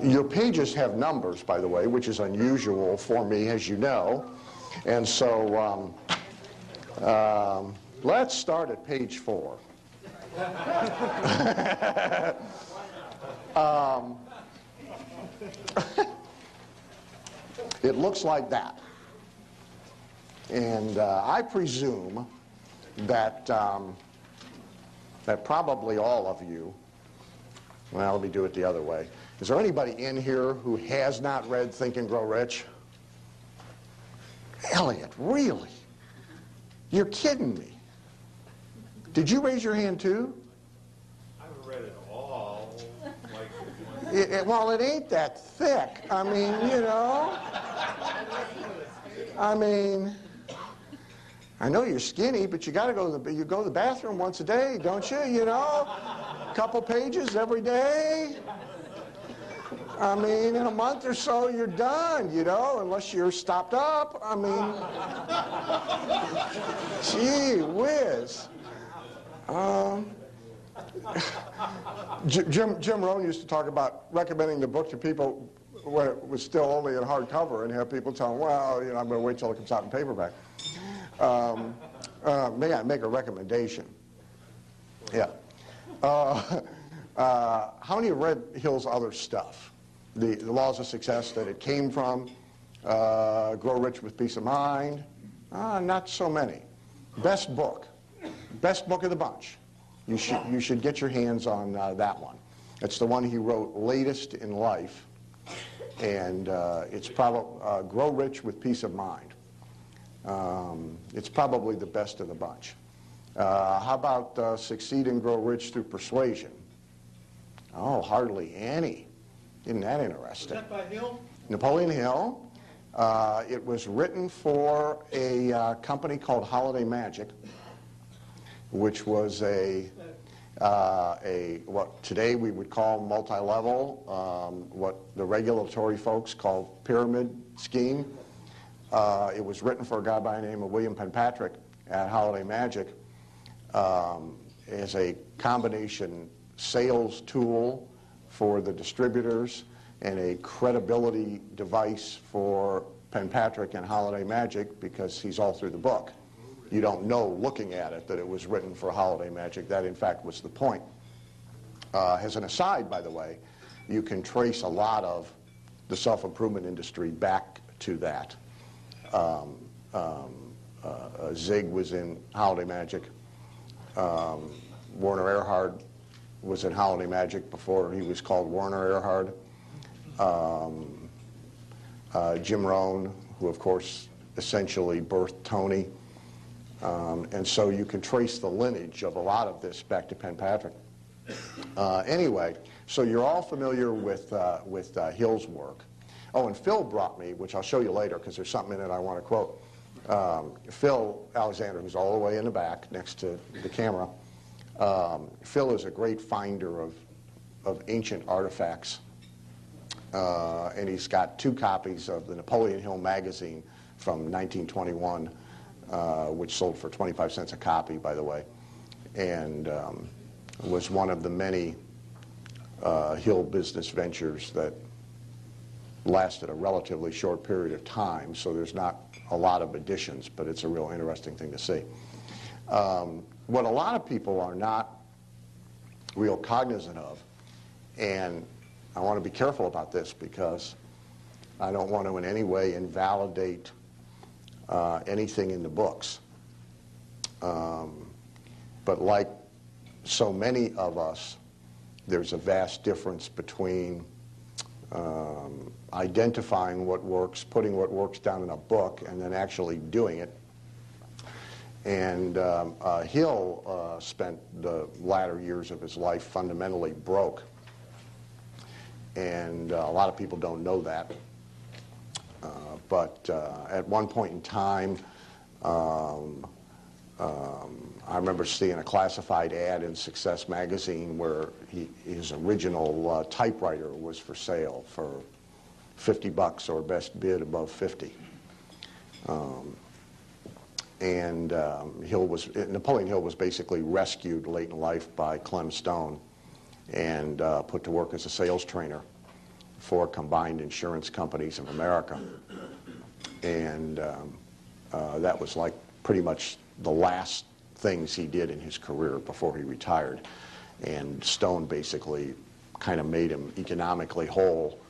Your pages have numbers, by the way, which is unusual for me, as you know. And so let's start at page 4. It looks like that. And I presume that, that probably all of you, well, let me do it the other way. Is there anybody in here who has not read Think and Grow Rich? Elliot, really? You're kidding me. Did you raise your hand too? I haven't read it all. Well, it ain't that thick. I mean, you know. I mean, I know you're skinny, but you got to go to the bathroom once a day, don't you? You know, a couple pages every day. I mean, in a month or so, you're done, you know, unless you're stopped up. I mean, gee whiz. Jim Rohn used to talk about recommending the book to people when it was still only in hardcover, and have people tell him, well, you know, I'm going to wait till it comes out in paperback. May I make a recommendation? Yeah. How many have read Hill's other stuff? The Laws of Success that it came from, Grow Rich with Peace of Mind? Not so many. Best book of the bunch. You should get your hands on that one. It's the one he wrote latest in life, and it's probably Grow Rich with Peace of Mind. It's probably the best of the bunch. How about Succeed and Grow Rich Through Persuasion? Oh, hardly any. Isn't that interesting? Was that by Hill? Napoleon Hill. It was written for a company called Holiday Magic, which was what today we would call multi-level, what the regulatory folks call pyramid scheme. It was written for a guy by the name of William Penpatrick at Holiday Magic as a combination sales tool for the distributors and a credibility device for Penpatrick and Holiday Magic, because he's all through the book. You don't know, looking at it, that it was written for Holiday Magic. That, in fact, was the point. As an aside, by the way, you can trace a lot of the self-improvement industry back to that. Zig was in Holiday Magic. Werner Erhard was in Holiday Magic before he was called Werner Erhard. Jim Rohn, who, of course, essentially birthed Tony. And so you can trace the lineage of a lot of this back to Penpatrick. Anyway, so you're all familiar with Hill's work. Oh, and Phil brought me, which I'll show you later because there's something in it I want to quote. Phil Alexander, who's all the way in the back next to the camera. Phil is a great finder of ancient artifacts. And he's got 2 copies of the Napoleon Hill magazine from 1921. Which sold for 25 cents a copy, by the way, and was one of the many Hill business ventures that lasted a relatively short period of time, so there's not a lot of editions, but it's a real interesting thing to see. What a lot of people are not real cognizant of, and I want to be careful about this because I don't want to in any way invalidate anything in the books. But like so many of us, there's a vast difference between identifying what works, putting what works down in a book, and then actually doing it. And Hill spent the latter years of his life fundamentally broke. And a lot of people don't know that. But at one point in time, I remember seeing a classified ad in Success magazine where his original typewriter was for sale for $50 or best bid above 50. Napoleon Hill was basically rescued late in life by Clem Stone and put to work as a sales trainer 4 combined insurance companies of America. And that was like pretty much the last things he did in his career before he retired. And Stone basically kind of made him economically whole.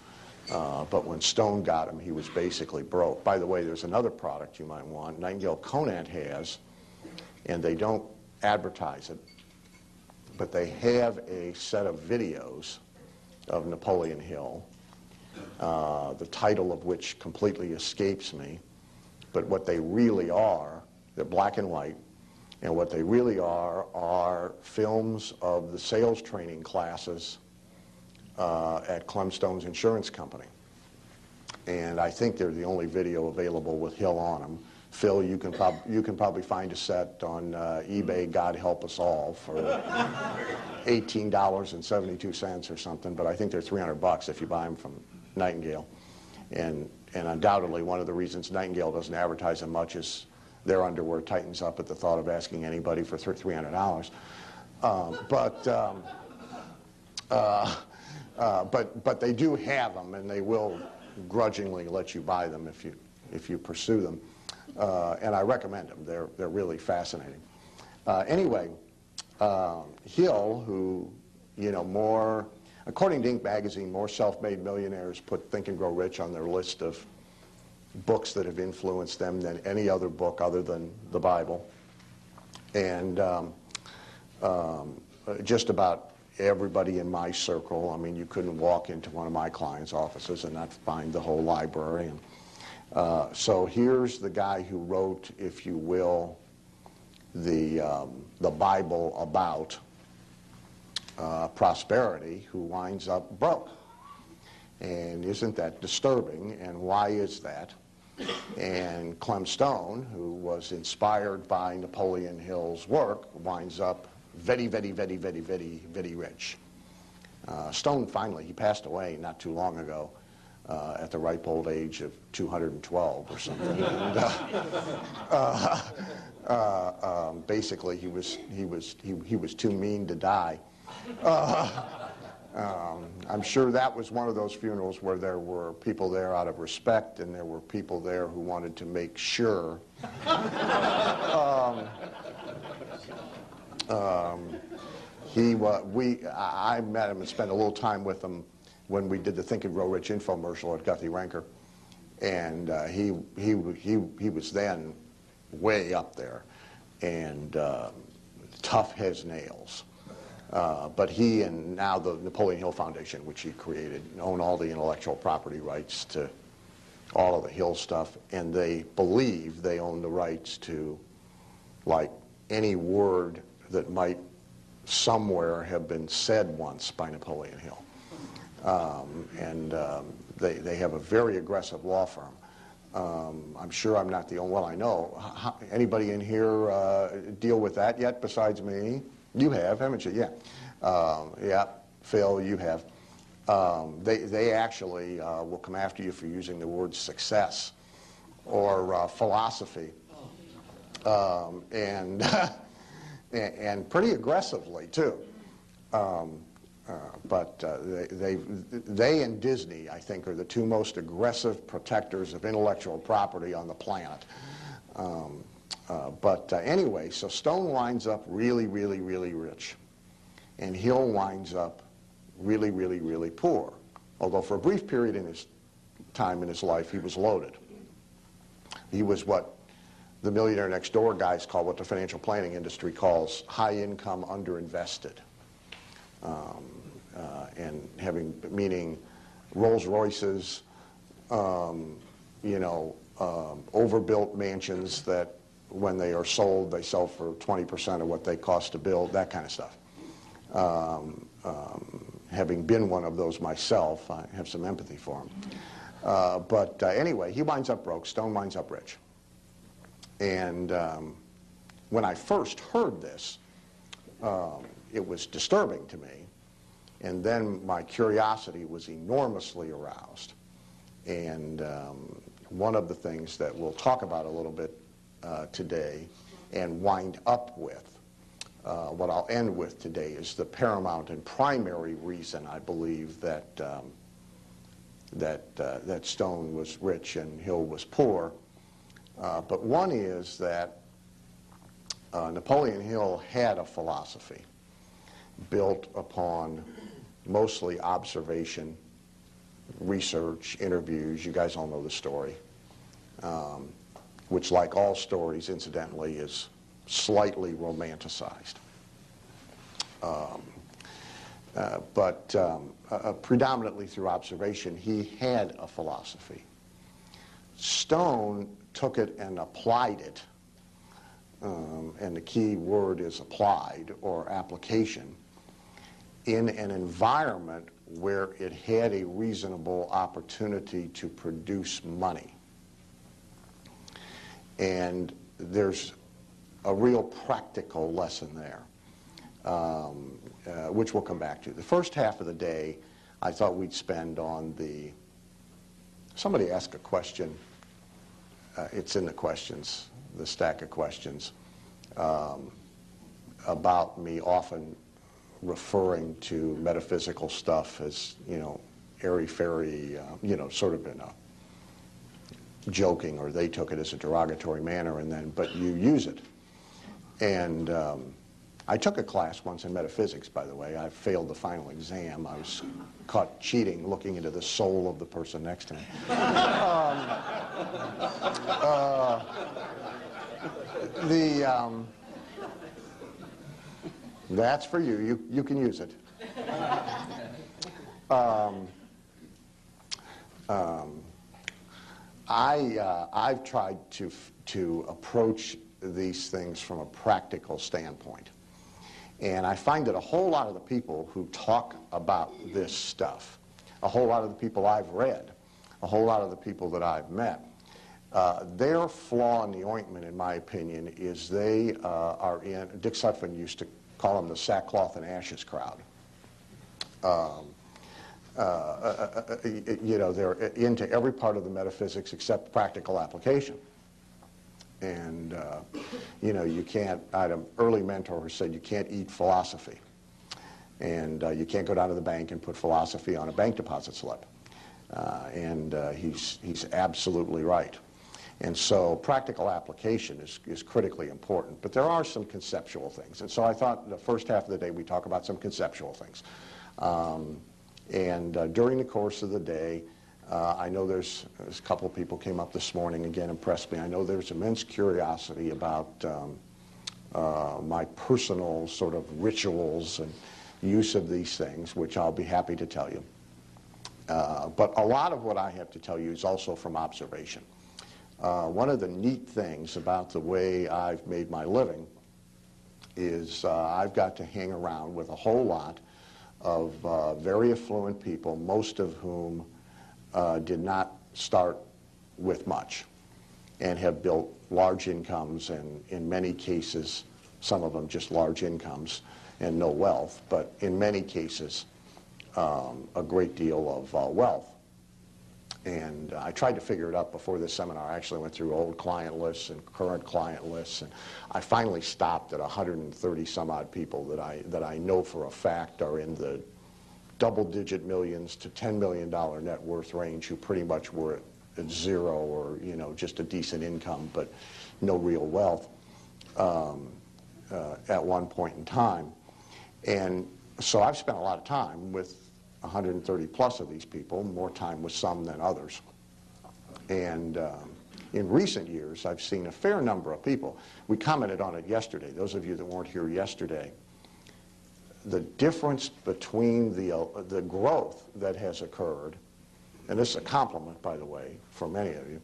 But when Stone got him, he was basically broke. By the way, there's another product you might want. Nightingale Conant has, and they don't advertise it, but they have a set of videos of Napoleon Hill, the title of which completely escapes me. But what they really are, they're black and white, and what they really are films of the sales training classes at Clem Stone's insurance company. And I think they're the only video available with Hill on them. Phil, you can probably find a set on eBay, God help us all, for $18.72 or something, but I think they're $300 if you buy them from Nightingale. And undoubtedly one of the reasons Nightingale doesn't advertise them much is their underwear tightens up at the thought of asking anybody for $300. But they do have them, and they will grudgingly let you buy them if you pursue them. And I recommend them. They're really fascinating. Anyway, Hill, who, more, according to Inc. magazine, more self-made millionaires put Think and Grow Rich on their list of books that have influenced them than any other book other than the Bible. And just about everybody in my circle, I mean, you couldn't walk into one of my clients' offices and not find the whole library. And so here's the guy who wrote, if you will, the Bible about prosperity, who winds up broke. And isn't that disturbing? And why is that? And Clem Stone, who was inspired by Napoleon Hill's work, winds up very, very, very, very, very, very rich. Stone finally, he passed away not too long ago at the ripe old age of 212 or something. And, basically, he was too mean to die. I'm sure that was one of those funerals where there were people there out of respect, and there were people there who wanted to make sure. I met him and spent a little time with him when we did the Think and Grow Rich infomercial at Guthrie Ranker, and he was then way up there, and tough as nails. But he and now the Napoleon Hill Foundation, which he created, own all the intellectual property rights to all of the Hill stuff, and they believe they own the rights to, like, any word that might somewhere have been said once by Napoleon Hill. They have a very aggressive law firm. I'm sure I'm not the only, well, I know. Anybody in here deal with that yet besides me? You have, haven't you? Yeah. Yeah, Phil, you have. They actually will come after you for using the word success or philosophy. And pretty aggressively, too. But they and Disney, I think, are the two most aggressive protectors of intellectual property on the planet. Anyway, so Stone winds up really, really, really rich. And Hill winds up really, really, really poor. Although for a brief period in his time in his life, he was loaded. He was what the Millionaire Next Door guys call, what the financial planning industry calls, high income underinvested. And meaning Rolls Royces, overbuilt mansions that when they are sold, they sell for 20% of what they cost to build, that kind of stuff. Having been one of those myself, I have some empathy for him. Anyway, he winds up broke, Stone winds up rich. And when I first heard this, it was disturbing to me. And then my curiosity was enormously aroused. And one of the things that we'll talk about a little bit today and wind up with, what I'll end with today, is the paramount and primary reason I believe that that Stone was rich and Hill was poor. But one is that Napoleon Hill had a philosophy built upon mostly observation, research, interviews. You guys all know the story, which, like all stories, incidentally, is slightly romanticized. But predominantly through observation, he had a philosophy. Stone took it and applied it, and the key word is applied or application, in an environment where it had a reasonable opportunity to produce money. And there's a real practical lesson there, which we'll come back to. The first half of the day, I thought we'd spend on the... Somebody asked a question. It's in the questions, the stack of questions, about me often referring to metaphysical stuff as, airy-fairy, sort of in a joking, or they took it as a derogatory manner, but you use it. And I took a class once in metaphysics, by the way. I failed the final exam. I was caught cheating, looking into the soul of the person next to me. That's for you. You can use it. I've tried to approach these things from a practical standpoint. And I find that a whole lot of the people who talk about this stuff, a whole lot of the people I've read, a whole lot of the people that I've met, their flaw in the ointment, in my opinion, is they are in, Dick Sutphin used to call them the sackcloth and ashes crowd. They're into every part of the metaphysics except practical application. And, you can't, I had an early mentor who said you can't eat philosophy. And you can't go down to the bank and put philosophy on a bank deposit slip. He's absolutely right. And so practical application is critically important. But there are some conceptual things. And so I thought the first half of the day we'd talk about some conceptual things. During the course of the day, I know there's a couple of people came up this morning, again, impressed me. I know there's immense curiosity about my personal sort of rituals and use of these things, which I'll be happy to tell you. But a lot of what I have to tell you is also from observation. One of the neat things about the way I've made my living is I've got to hang around with a whole lot of very affluent people, most of whom did not start with much and have built large incomes, and in many cases, some of them just large incomes and no wealth, but in many cases, a great deal of wealth. And I tried to figure it out before this seminar. I actually went through old client lists and current client lists, and I finally stopped at 130 some odd people that I know for a fact are in the double-digit millions to $10 million net worth range, who pretty much were at zero or just a decent income but no real wealth at one point in time. And so I've spent a lot of time with 130 plus of these people, more time with some than others. And in recent years, I've seen a fair number of people. We commented on it yesterday. Those of you that weren't here yesterday, the difference between the growth that has occurred, and this is a compliment, by the way, for many of you,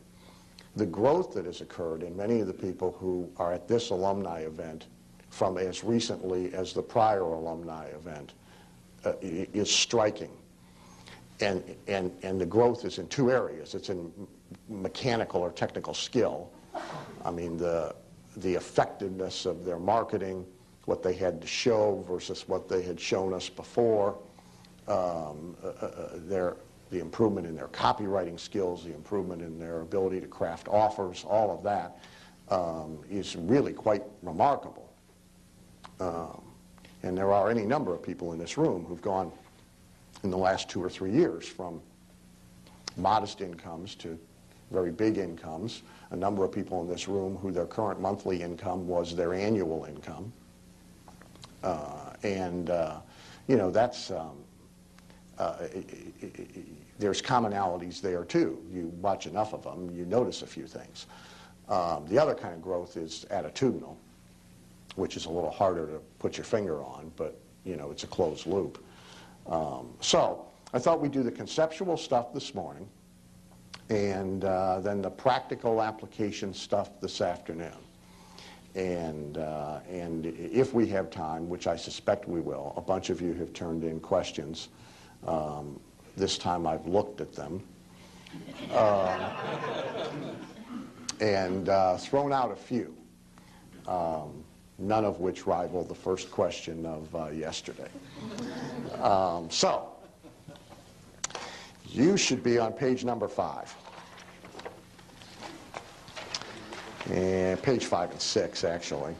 the growth that has occurred in many of the people who are at this alumni event from as recently as the prior alumni event is striking. And the growth is in two areas. It's in mechanical or technical skill. I mean, the effectiveness of their marketing, what they had to show versus what they had shown us before, the improvement in their copywriting skills, the improvement in their ability to craft offers, all of that is really quite remarkable. And there are any number of people in this room who've gone in the last 2 or 3 years from modest incomes to very big incomes. A number of people in this room who their current monthly income was their annual income. You know, that's, there's commonalities there too. You watch enough of them, you notice a few things. The other kind of growth is attitudinal, which is a little harder to put your finger on, but you know, it's a closed loop. So I thought we'd do the conceptual stuff this morning, and then the practical application stuff this afternoon. And if we have time, which I suspect we will, a bunch of you have turned in questions. This time I've looked at them. And thrown out a few, none of which rival the first question of yesterday. So, you should be on page number 5. And page 5 and 6, actually.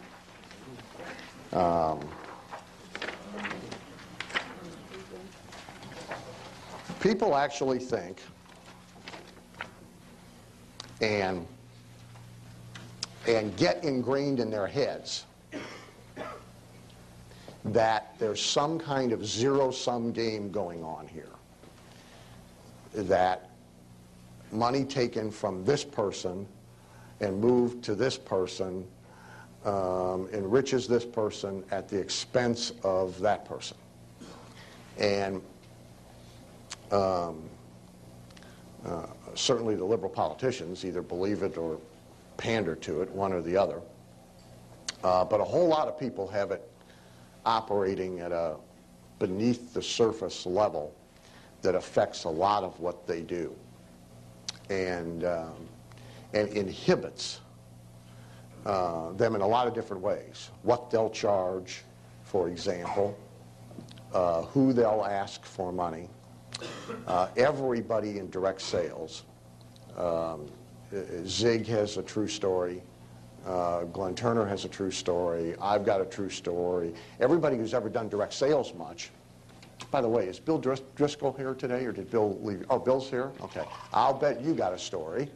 People actually think, and get ingrained in their heads, that there's some kind of zero-sum game going on here. That money taken from this person and moved to this person enriches this person at the expense of that person. And certainly the liberal politicians either believe it or pander to it, one or the other. But a whole lot of people have it operating at a beneath the surface level that affects a lot of what they do, and inhibits them in a lot of different ways. What they'll charge, for example, who they'll ask for money, everybody in direct sales. Zig has a true story. Glenn Turner has a true story. I've got a true story. Everybody who's ever done direct sales much. By the way, is Bill Driscoll here today, or did Bill leave? Oh, Bill's here? Okay. I'll bet you got a story.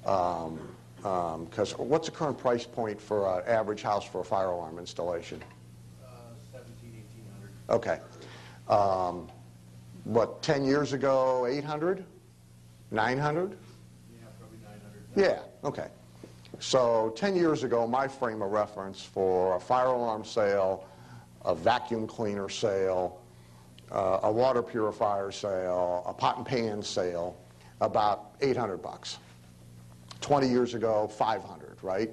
Because what's the current price point for an average house for a fire alarm installation? 1,700, 1,800. Okay. What, 10 years ago, 800? 900? Yeah, probably 900. Yeah, okay. So 10 years ago, my frame of reference for a fire alarm sale, a vacuum cleaner sale, a water purifier sale, a pot and pan sale, about 800 bucks. 20 years ago, 500, right?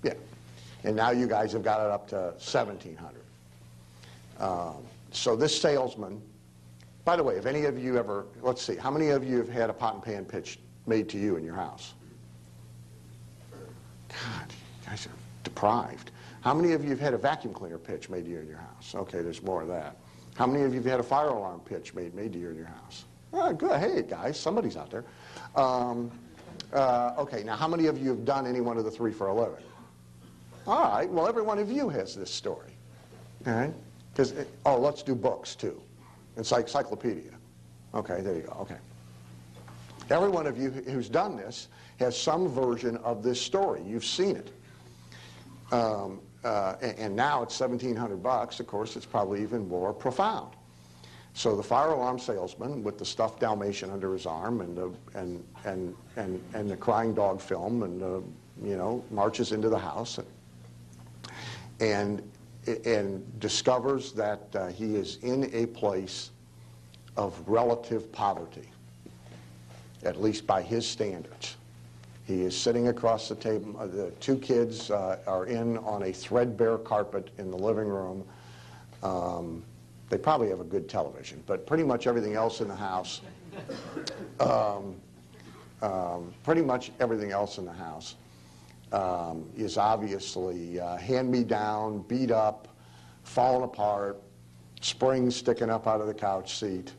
Yeah. And now you guys have got it up to 1,700. So this salesman, by the way, if any of you ever, let's see, how many of you have had a pot and pan pitch made to you in your house? God, you guys are deprived. How many of you have had a vacuum cleaner pitch made to you in your house? Okay, there's more of that. How many of you have had a fire alarm pitch made to you in your house? Oh, good. Hey, guys, somebody's out there. Okay, now how many of you have done any one of the three for a living? All right, well, every one of you has this story. All right? Because, oh, let's do books, too. Encyclopedia. Okay, there you go. Okay. Every one of you who's done this has some version of this story. You've seen it. And now it's 1,700 bucks. Of course, it's probably even more profound. So the fire alarm salesman with the stuffed Dalmatian under his arm and the crying dog film and you know, marches into the house and discovers that he is in a place of relative poverty, at least by his standards. He is sitting across the table. The two kids are in on a threadbare carpet in the living room. They probably have a good television, but pretty much everything else in the house, is obviously hand-me-down, beat up, falling apart, springs sticking up out of the couch seat.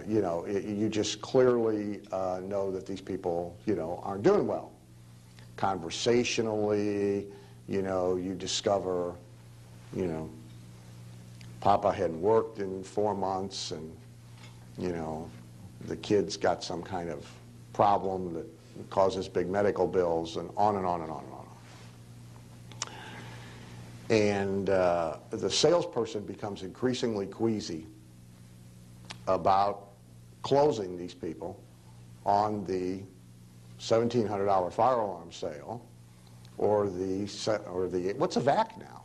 You know, you just clearly know that these people, you know, aren't doing well. Conversationally, you know, you discover, you know, Papa hadn't worked in 4 months, and you know, the kid's got some kind of problem that causes big medical bills, and on and on and on and on. And the salesperson becomes increasingly queasy about closing these people on the $1,700 fire alarm sale, or the what's a vac now?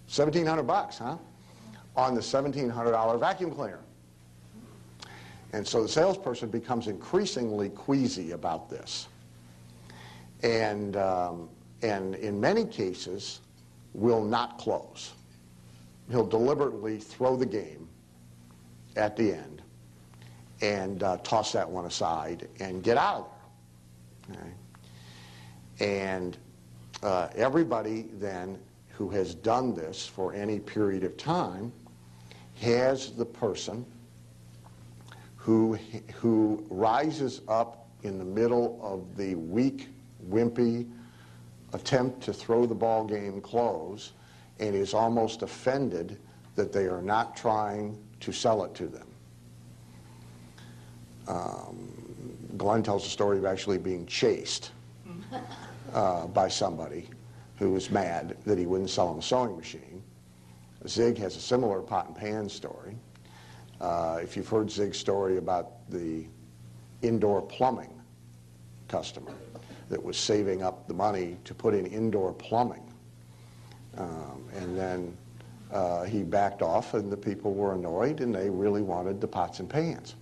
$1,700, huh? On the $1,700 vacuum cleaner. And so the salesperson becomes increasingly queasy about this, and in many cases will not close. He'll deliberately throw the game at the end and toss that one aside and get out of there. Okay? And everybody then who has done this for any period of time has the person who rises up in the middle of the weak, wimpy attempt to throw the ball game close and is almost offended that they are not trying to sell it to them. Glenn tells a story of actually being chased by somebody who was mad that he wouldn't sell him a sewing machine. Zig has a similar pot and pan story. If you've heard Zig's story about the indoor plumbing customer that was saving up the money to put in indoor plumbing, and then he backed off and the people were annoyed and they really wanted the pots and pans.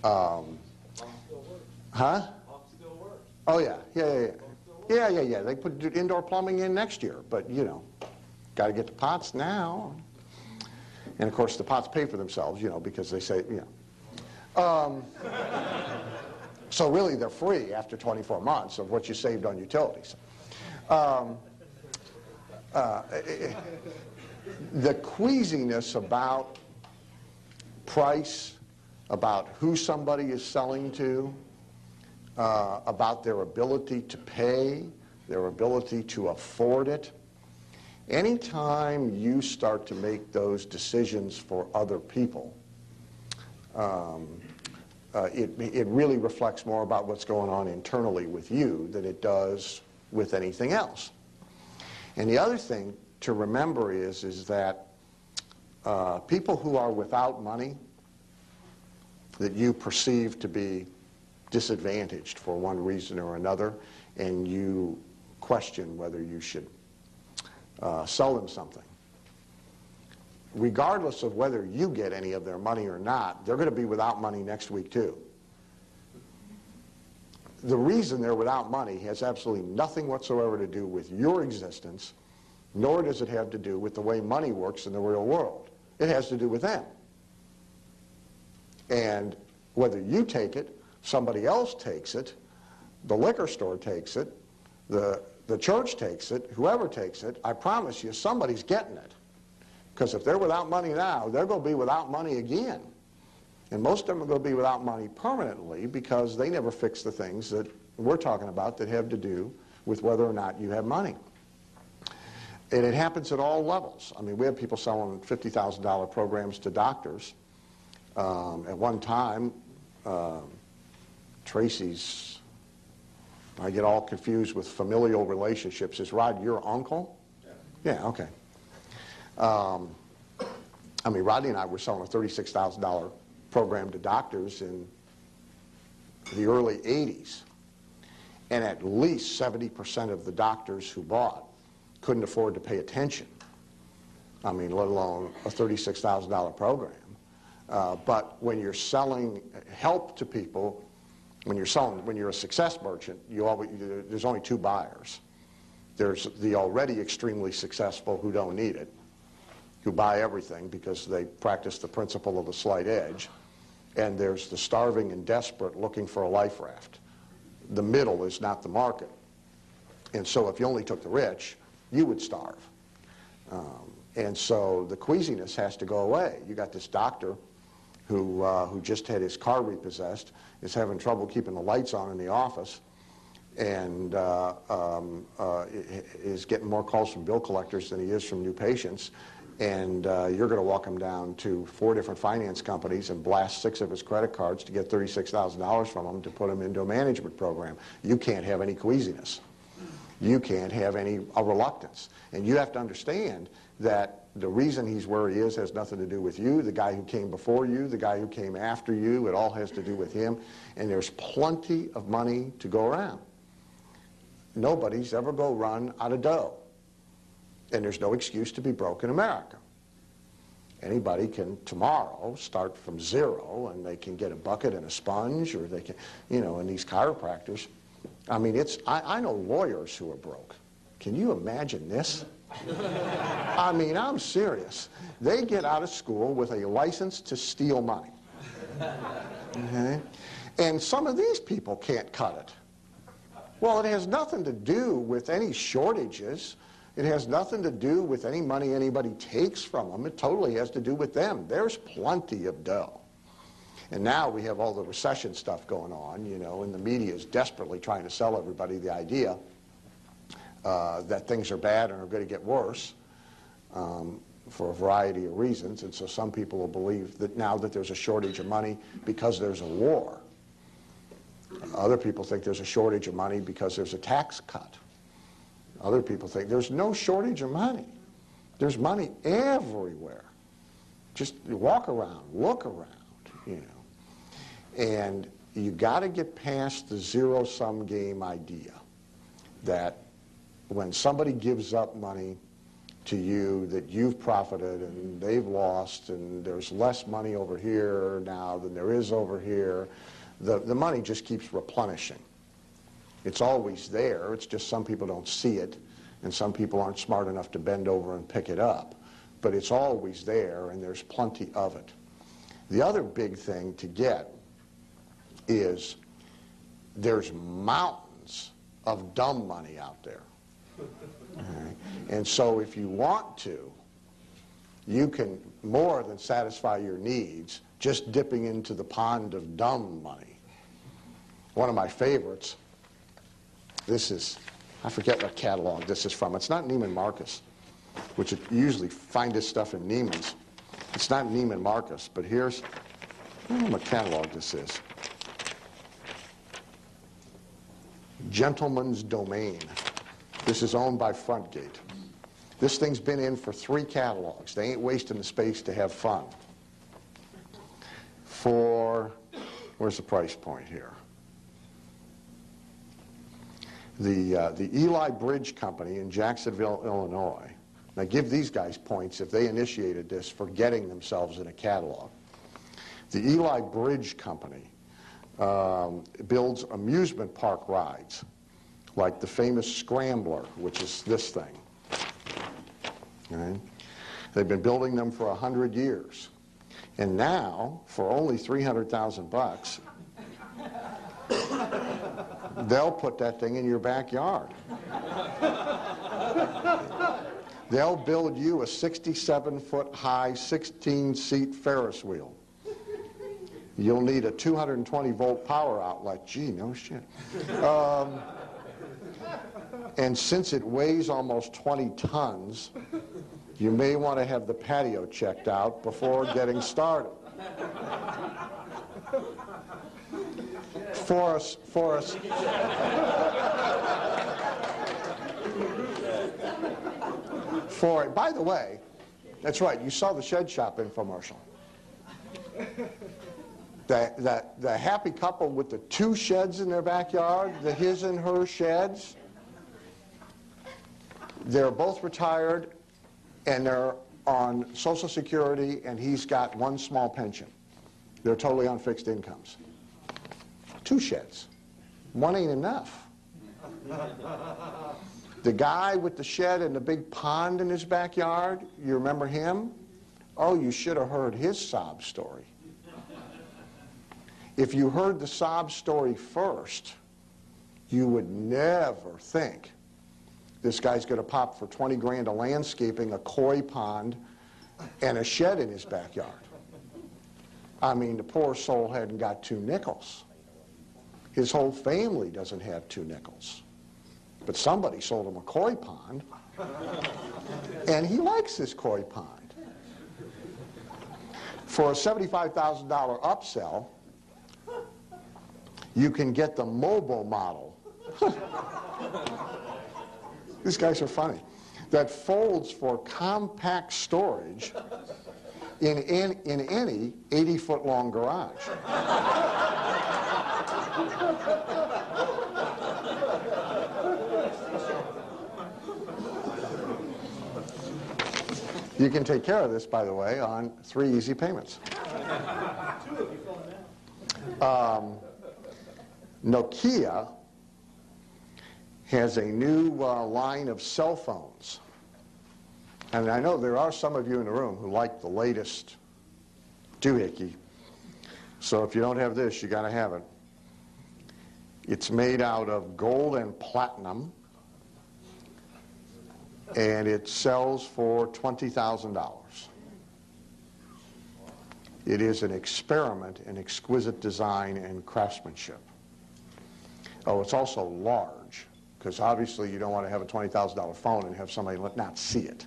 Pump still works. Huh? Pump still works. Oh yeah. Yeah. They put indoor plumbing in next year, but you know, got to get the pots now. And of course, the pots pay for themselves, you know, because they say, you know. So really, they're free after 24 months of what you saved on utilities. The queasiness about price, about who somebody is selling to, about their ability to pay, their ability to afford it. Anytime you start to make those decisions for other people, it really reflects more about what's going on internally with you than it does with anything else. And the other thing to remember is that people who are without money that you perceive to be disadvantaged for one reason or another, and you question whether you should sell them something. Regardless of whether you get any of their money or not, they're going to be without money next week too. The reason they're without money has absolutely nothing whatsoever to do with your existence, nor does it have to do with the way money works in the real world. It has to do with them. And whether you take it, somebody else takes it, the liquor store takes it, the church takes it, whoever takes it, I promise you somebody's getting it. Because if they're without money now, they're going to be without money again. And most of them are going to be without money permanently because they never fix the things that we're talking about that have to do with whether or not you have money. And it happens at all levels. I mean, we have people selling $50,000 programs to doctors. At one time, Tracy's, I get all confused with familial relationships. Is Rod your uncle? Yeah, okay. I mean, Rodney and I were selling a $36,000 program to doctors in the early 80s. And at least 70% of the doctors who bought couldn't afford to pay attention. I mean, let alone a $36,000 program. But when you're selling help to people, when you're a success merchant, there's only two buyers. There's the already extremely successful who don't need it, who buy everything because they practice the principle of the slight edge, and there's the starving and desperate looking for a life raft. The middle is not the market. And so if you only took the rich, you would starve. And so the queasiness has to go away. You got this doctor who just had his car repossessed, is having trouble keeping the lights on in the office, and is getting more calls from bill collectors than he is from new patients, and you're going to walk him down to 4 different finance companies and blast 6 of his credit cards to get $36,000 from him to put him into a management program. You can't have any queasiness. You can't have any reluctance. And you have to understand that the reason he's where he is has nothing to do with you, the guy who came before you, the guy who came after you. It all has to do with him. And there's plenty of money to go around. Nobody's ever go run out of dough. And there's no excuse to be broke in America. Anybody can tomorrow start from zero, and they can get a bucket and a sponge, or they can, you know, and these chiropractors. I mean, I know lawyers who are broke. Can you imagine this? I mean, I'm serious. They get out of school with a license to steal money. Okay? And some of these people can't cut it. Well, it has nothing to do with any shortages. It has nothing to do with any money anybody takes from them. It totally has to do with them. There's plenty of dough. And now we have all the recession stuff going on, you know, and the media is desperately trying to sell everybody the idea that things are bad and are going to get worse for a variety of reasons. And so some people will believe that now that there's a shortage of money because there's a war. Other people think there's a shortage of money because there's a tax cut. Other people think there's no shortage of money. There's money everywhere. Just walk around, look around, you know. And you got to get past the zero-sum game idea that when somebody gives up money to you, that you've profited and they've lost, and there's less money over here now than there is over here. The money just keeps replenishing. It's always there. It's just some people don't see it, and some people aren't smart enough to bend over and pick it up. But it's always there, and there's plenty of it. The other big thing to get is there's mountains of dumb money out there. Okay? And so if you want to, you can more than satisfy your needs just dipping into the pond of dumb money. One of my favorites, this is, I forget what catalog this is from. It's not Neiman Marcus, which you usually find this stuff in Neiman's. It's not Neiman Marcus, but here's, I don't know what catalog this is. Gentleman's Domain. This is owned by Frontgate. This thing's been in for 3 catalogs. They ain't wasting the space to have fun. For, where's the price point here? The Eli Bridge Company in Jacksonville, Illinois. Now give these guys points if they initiated this for getting themselves in a catalog. The Eli Bridge Company builds amusement park rides, like the famous Scrambler, which is this thing. Okay? They've been building them for 100 years. And now, for only $300,000, they'll put that thing in your backyard. They'll build you a 67-foot high, 16-seat Ferris wheel. You'll need a 220-volt power outlet. Gee, no shit. And since it weighs almost 20 tons, you may want to have the patio checked out before getting started. By the way, that's right, you saw the Shed Shop infomercial. The happy couple with the 2 sheds in their backyard, the his and her sheds, they're both retired and they're on Social Security, and he's got 1 small pension. They're totally on fixed incomes. 2 sheds. 1 ain't enough. The guy with the shed and the big pond in his backyard, you remember him? Oh, you should have heard his sob story. If you heard the sob story first, you would never think this guy's going to pop for 20 grand of landscaping, a koi pond, and a shed in his backyard. I mean, the poor soul hadn't got 2 nickels. His whole family doesn't have 2 nickels. But somebody sold him a koi pond, and he likes this koi pond. For a $75,000 upsell, you can get the mobile model. These guys are funny. That folds for compact storage in any 80-foot long garage. You can take care of this, by the way, on 3 easy payments. Nokia has a new line of cell phones. And I know there are some of you in the room who like the latest doohickey. So if you don't have this, you got to have it. It's made out of gold and platinum, and it sells for $20,000. It is an experiment in exquisite design and craftsmanship. Oh, it's also large, because obviously you don't want to have a $20,000 phone and have somebody not see it.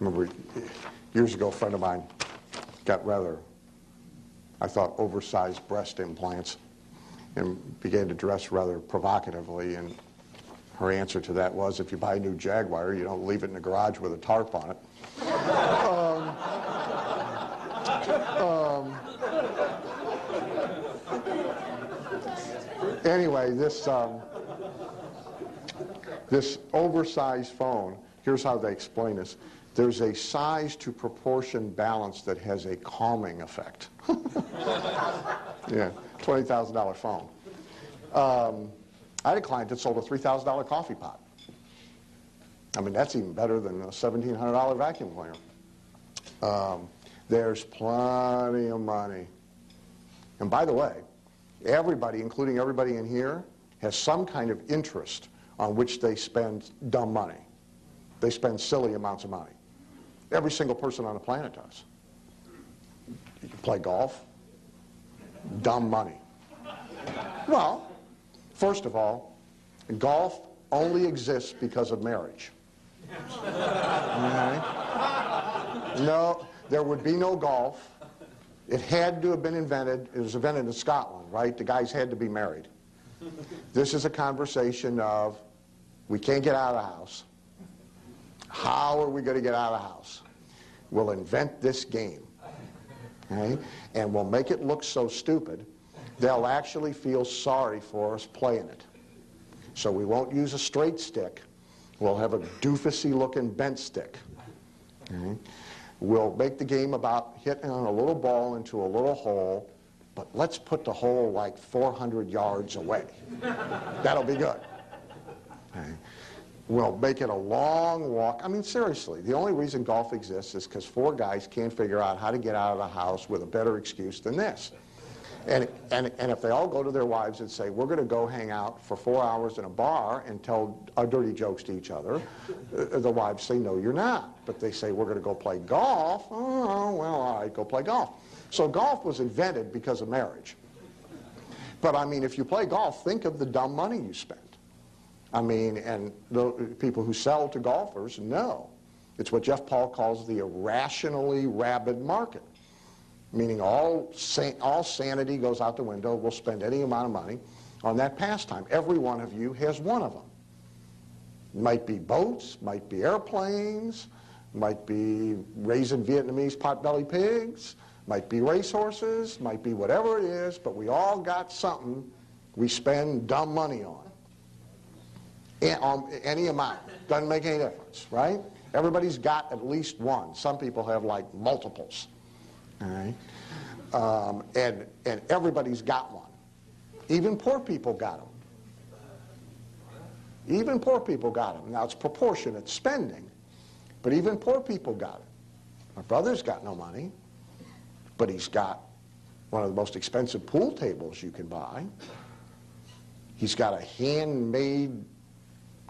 Remember, years ago, a friend of mine got rather, I thought, oversized breast implants and began to dress rather provocatively, and her answer to that was, if you buy a new Jaguar, you don't leave it in the garage with a tarp on it. Anyway, this oversized phone, here's how they explain this. There's a size to proportion balance that has a calming effect. Yeah, $20,000 phone. I had a client that sold a $3,000 coffee pot. I mean, that's even better than a $1,700 vacuum cleaner. There's plenty of money. And by the way, everybody, including everybody in here, has some kind of interest on which they spend dumb money. They spend silly amounts of money. Every single person on the planet does. You can play golf. Dumb money. Well, first of all, golf only exists because of marriage. Okay? No, there would be no golf. It had to have been invented. It was invented in Scotland, right? The guys had to be married. This is a conversation of, we can't get out of the house. How are we going to get out of the house? We'll invent this game. Okay? And we'll make it look so stupid, they'll actually feel sorry for us playing it. So we won't use a straight stick. We'll have a doofusy-looking bent stick. Okay? We'll make the game about hitting a little ball into a little hole, but let's put the hole like 400 yards away. That'll be good. Okay? We'll make it a long walk. I mean, seriously, the only reason golf exists is because 4 guys can't figure out how to get out of the house with a better excuse than this. And if they all go to their wives and say, we're going to go hang out for 4 hours in a bar and tell dirty jokes to each other, the wives say, no, you're not. But they say, we're going to go play golf. Oh, well, all right, go play golf. So golf was invented because of marriage. But, I mean, if you play golf, think of the dumb money you spend. I mean, and the people who sell to golfers know. It's what Jeff Paul calls the irrationally rabid market. Meaning all sanity goes out the window. We'll spend any amount of money on that pastime. Every one of you has one of them. Might be boats, might be airplanes, might be raising Vietnamese potbelly pigs, might be racehorses, might be whatever it is, but we all got something we spend dumb money on. Any amount. Doesn't make any difference, right? Everybody's got at least one. Some people have like multiples. All right? And everybody's got one. Even poor people got them. Even poor people got them. Now, it's proportionate spending, but even poor people got it. My brother's got no money, but he's got one of the most expensive pool tables you can buy. He's got a handmade,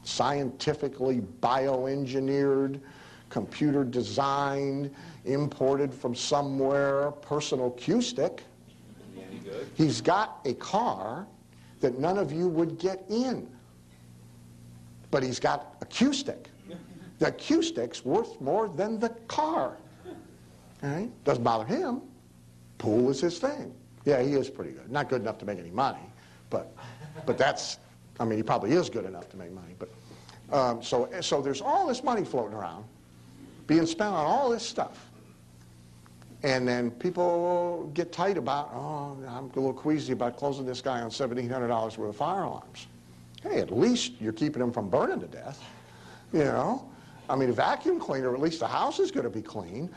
scientifically bioengineered, computer-designed, imported from somewhere, personal cue stick. He's got a car that none of you would get in. But he's got a cue stick. The cue stick's worth more than the car. All right? Doesn't bother him. Pool is his thing. Yeah, he is pretty good. Not good enough to make any money, but that's, I mean, he probably is good enough to make money. But so there's all this money floating around, being spent on all this stuff. And then people get tight about, oh, I'm a little queasy about closing this guy on $1,700 worth of fire alarms. Hey, at least you're keeping him from burning to death, you know. I mean, a vacuum cleaner, at least the house is going to be clean.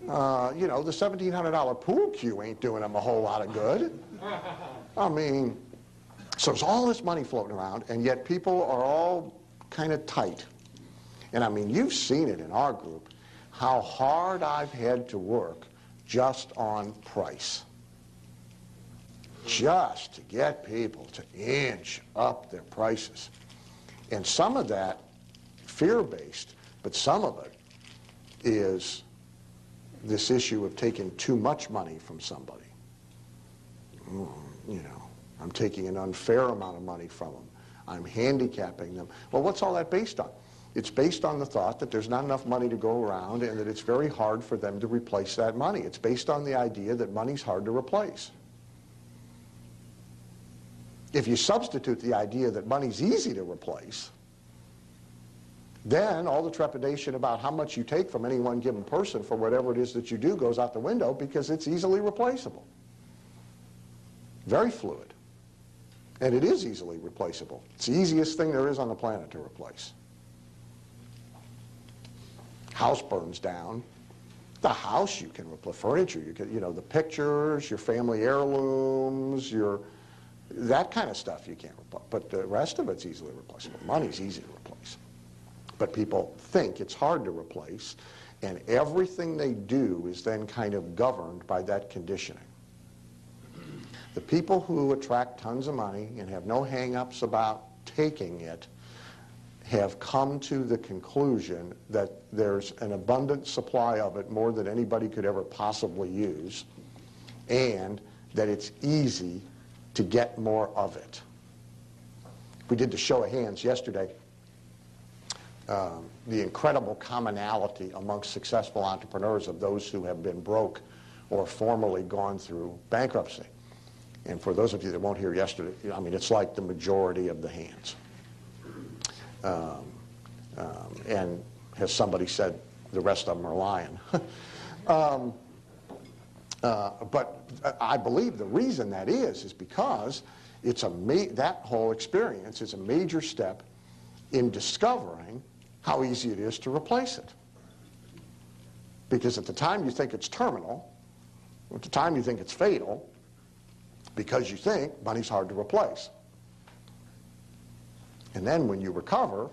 You know, the $1,700 pool cue ain't doing him a whole lot of good. I mean, so there's all this money floating around, and yet people are all kind of tight. And I mean, you've seen it in our group, how hard I've had to work just on price. Just to get people to inch up their prices. And some of that, fear-based, but some of it is this issue of taking too much money from somebody. You know, I'm taking an unfair amount of money from them. I'm handicapping them. Well, what's all that based on? It's based on the thought that there's not enough money to go around and that it's very hard for them to replace that money. It's based on the idea that money's hard to replace. If you substitute the idea that money's easy to replace, then all the trepidation about how much you take from any one given person for whatever it is that you do goes out the window because it's easily replaceable. Very fluid. And it is easily replaceable. It's the easiest thing there is on the planet to replace. House burns down. The house you can replace. Furniture, you know, the pictures, your family heirlooms, that kind of stuff you can't replace. But the rest of it's easily replaceable. Money's easy to replace. But people think it's hard to replace, and everything they do is then kind of governed by that conditioning. The people who attract tons of money and have no hang-ups about taking it have come to the conclusion that there's an abundant supply of it, more than anybody could ever possibly use, and that it's easy to get more of it. We did the show of hands yesterday. The incredible commonality amongst successful entrepreneurs of those who have been broke or formerly gone through bankruptcy. And for those of you that weren't here yesterday, I mean, it's like the majority of the hands. And as somebody said, the rest of them are lying. But I believe the reason that is because it's that whole experience is a major step in discovering how easy it is to replace it. Because at the time you think it's terminal, at the time you think it's fatal, because you think money's hard to replace. And then when you recover,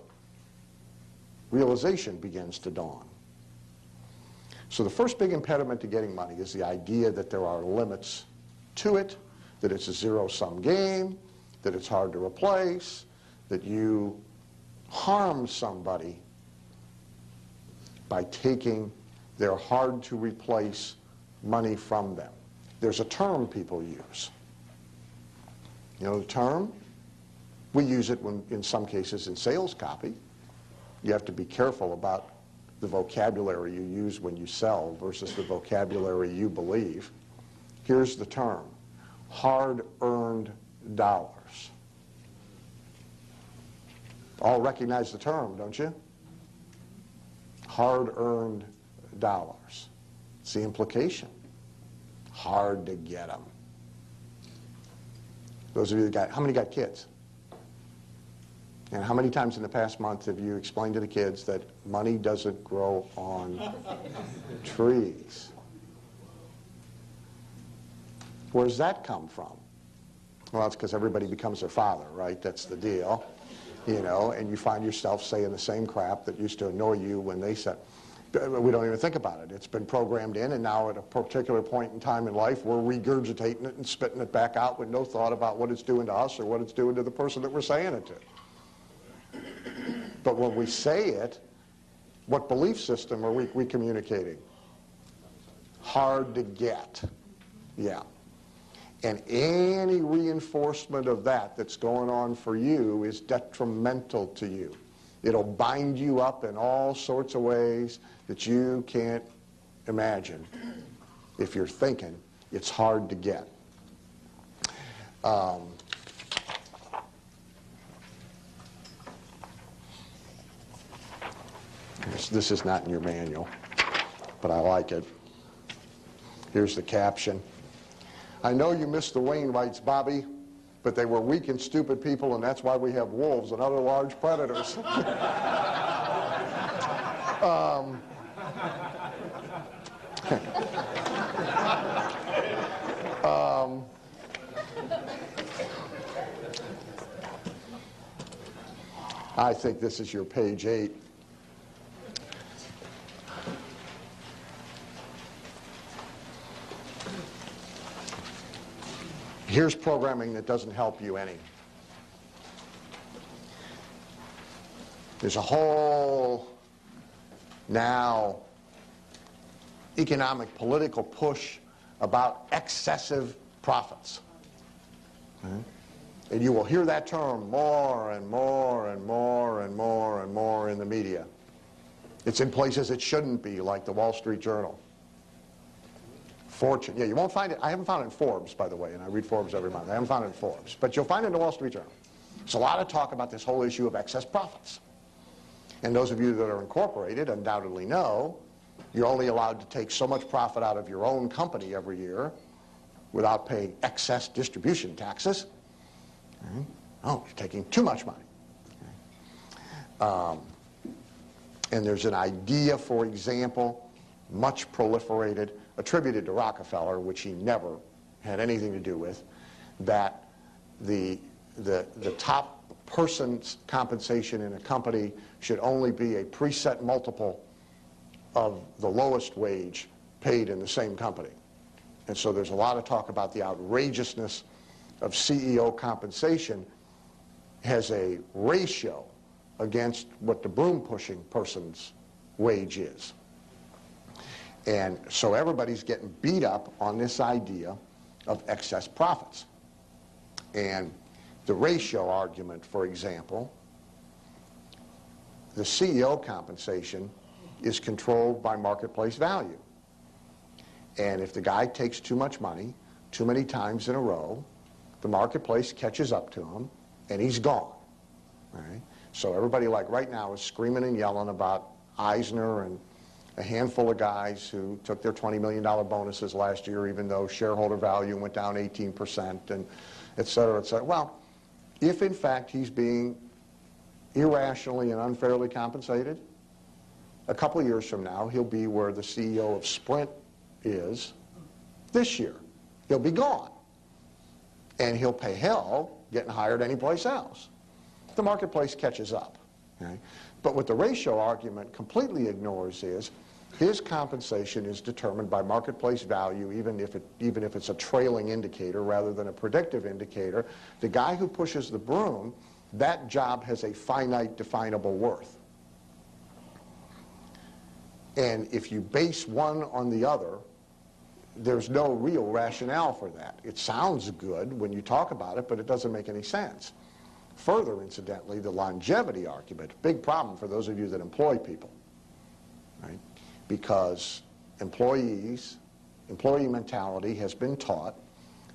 realization begins to dawn. So the first big impediment to getting money is the idea that there are limits to it, that it's a zero-sum game, that it's hard to replace, that you harm somebody by taking their hard-to-replace money from them. There's a term people use. You know the term? We use it in some cases in sales copy. You have to be careful about the vocabulary you use when you sell versus the vocabulary you believe. Here's the term: hard-earned dollars. All recognize the term, don't you? Hard-earned dollars. It's the implication. Hard to get them. Those of you that how many got kids? And how many times in the past month have you explained to the kids that money doesn't grow on trees? Where does that come from? Well, it's because everybody becomes their father, right? That's the deal. You know, and you find yourself saying the same crap that used to annoy you when they said, we don't even think about it. It's been programmed in, and now at a particular point in time in life, we're regurgitating it and spitting it back out with no thought about what it's doing to us or what it's doing to the person that we're saying it to. But when we say it, what belief system are we communicating? Hard to get. Yeah. And any reinforcement of that that's going on for you is detrimental to you. It'll bind you up in all sorts of ways that you can't imagine. If you're thinking, it's hard to get. This is not in your manual, but I like it. Here's the caption. I know you missed the Wainwrights, Bobby, but they were weak and stupid people, and that's why we have wolves and other large predators. I think this is your page 8. Here's programming that doesn't help you any. There's a whole now economic political push about excessive profits. And you will hear that term more and more and more and more and more in the media. It's in places it shouldn't be, like the Wall Street Journal. Fortune. Yeah, you won't find it. I haven't found it in Forbes, by the way, and I read Forbes every month. I haven't found it in Forbes. But you'll find it in the Wall Street Journal. There's a lot of talk about this whole issue of excess profits. And those of you that are incorporated undoubtedly know you're only allowed to take so much profit out of your own company every year without paying excess distribution taxes. Oh, you're taking too much money. And there's an idea, for example, much proliferated, attributed to Rockefeller, which he never had anything to do with, that the top person's compensation in a company should only be a preset multiple of the lowest wage paid in the same company. And so there's a lot of talk about the outrageousness of CEO compensation has a ratio against what the broom-pushing person's wage is. And so everybody's getting beat up on this idea of excess profits. And the ratio argument, for example, the CEO compensation is controlled by marketplace value. And if the guy takes too much money, too many times in a row, the marketplace catches up to him, and he's gone. Right? So everybody, like right now, is screaming and yelling about Eisner and a handful of guys who took their $20 million bonuses last year, even though shareholder value went down 18%, and et cetera, et cetera. Well, if in fact he's being irrationally and unfairly compensated, a couple of years from now, he'll be where the CEO of Sprint is this year. He'll be gone. And he'll pay hell getting hired anyplace else. The marketplace catches up. Okay? But what the ratio argument completely ignores is his compensation is determined by marketplace value, even if it's a trailing indicator rather than a predictive indicator. The guy who pushes the broom, that job has a finite definable worth. And if you base one on the other, there's no real rationale for that. It sounds good when you talk about it, but it doesn't make any sense. Further, incidentally, the longevity argument, big problem for those of you that employ people, right? Because employee mentality has been taught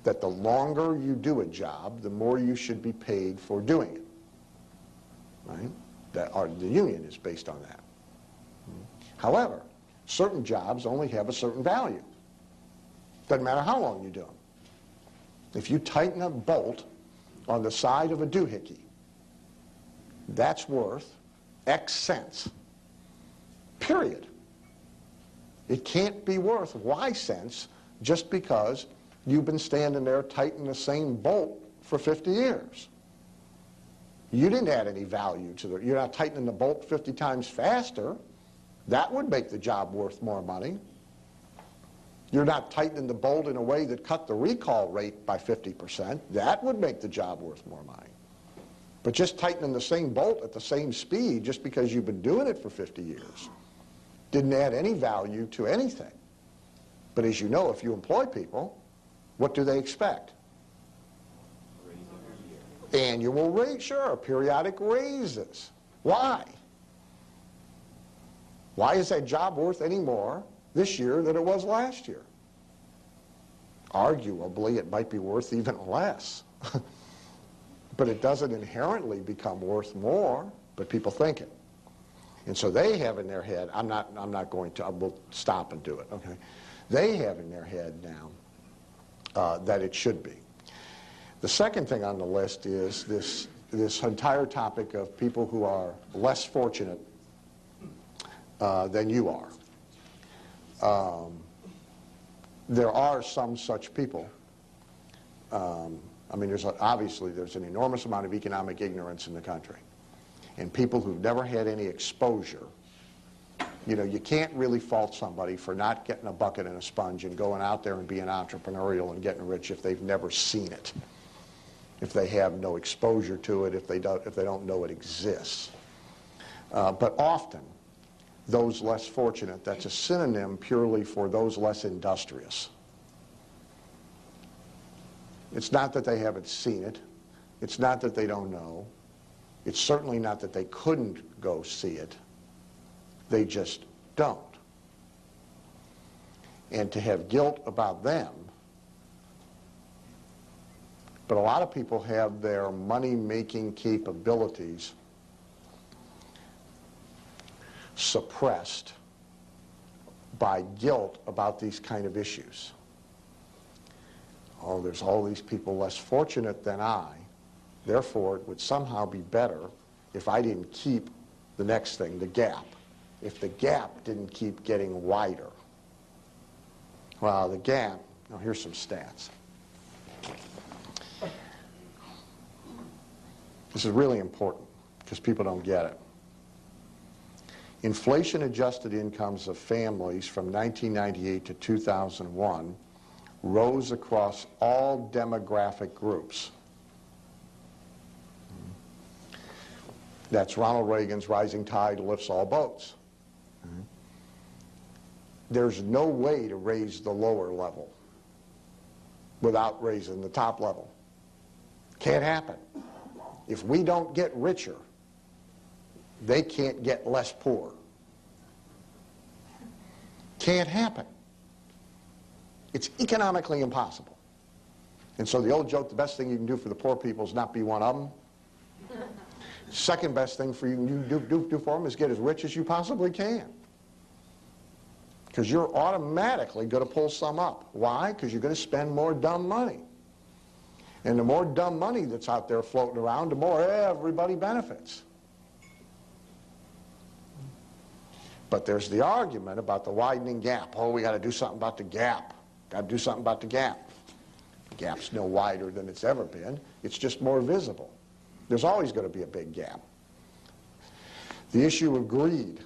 that the longer you do a job, the more you should be paid for doing it, right? The union is based on that. However, certain jobs only have a certain value. Doesn't matter how long you do them. If you tighten a bolt on the side of a doohickey, that's worth X cents, period. It can't be worth Y cents just because you've been standing there tightening the same bolt for 50 years. You didn't add any value to it. You're not tightening the bolt 50 times faster. That would make the job worth more money. You're not tightening the bolt in a way that cut the recall rate by 50%. That would make the job worth more money. But just tightening the same bolt at the same speed just because you've been doing it for 50 years didn't add any value to anything. But as you know, if you employ people, what do they expect? Annual raise, sure, periodic raises. Why? Why is that job worth any more this year than it was last year? Arguably, it might be worth even less. But it doesn't inherently become worth more, but people think it. And so they have in their head, I'm not going to, I will stop and do it, okay? They have in their head now that it should be. The second thing on the list is this entire topic of people who are less fortunate than you are. There are some such people. I mean, obviously there's an enormous amount of economic ignorance in the country. And people who've never had any exposure, you know, you can't really fault somebody for not getting a bucket and a sponge and going out there and being entrepreneurial and getting rich if they've never seen it, if they have no exposure to it, if they don't know it exists. But often, those less fortunate, that's a synonym purely for those less industrious. It's not that they haven't seen it. It's not that they don't know. It's certainly not that they couldn't go see it. They just don't. And to have guilt about them, but a lot of people have their money-making capabilities suppressed by guilt about these kind of issues. Oh, there's all these people less fortunate than I. Therefore, it would somehow be better if I didn't keep the next thing, the gap. If the gap didn't keep getting wider. Well, the gap, now here's some stats. This is really important because people don't get it. Inflation-adjusted incomes of families from 1998 to 2001 rose across all demographic groups. That's Ronald Reagan's rising tide lifts all boats. There's no way to raise the lower level without raising the top level. Can't happen. If we don't get richer, they can't get less poor. Can't happen. It's economically impossible. And so the old joke, the best thing you can do for the poor people is not be one of them. Second best thing for you to do for them is get as rich as you possibly can. Because you're automatically going to pull some up. Why? Because you're going to spend more dumb money. And the more dumb money that's out there floating around, the more everybody benefits. But there's the argument about the widening gap. Oh, we got to do something about the gap. Got to do something about the gap. The gap's no wider than it's ever been. It's just more visible. There's always going to be a big gap. The issue of greed.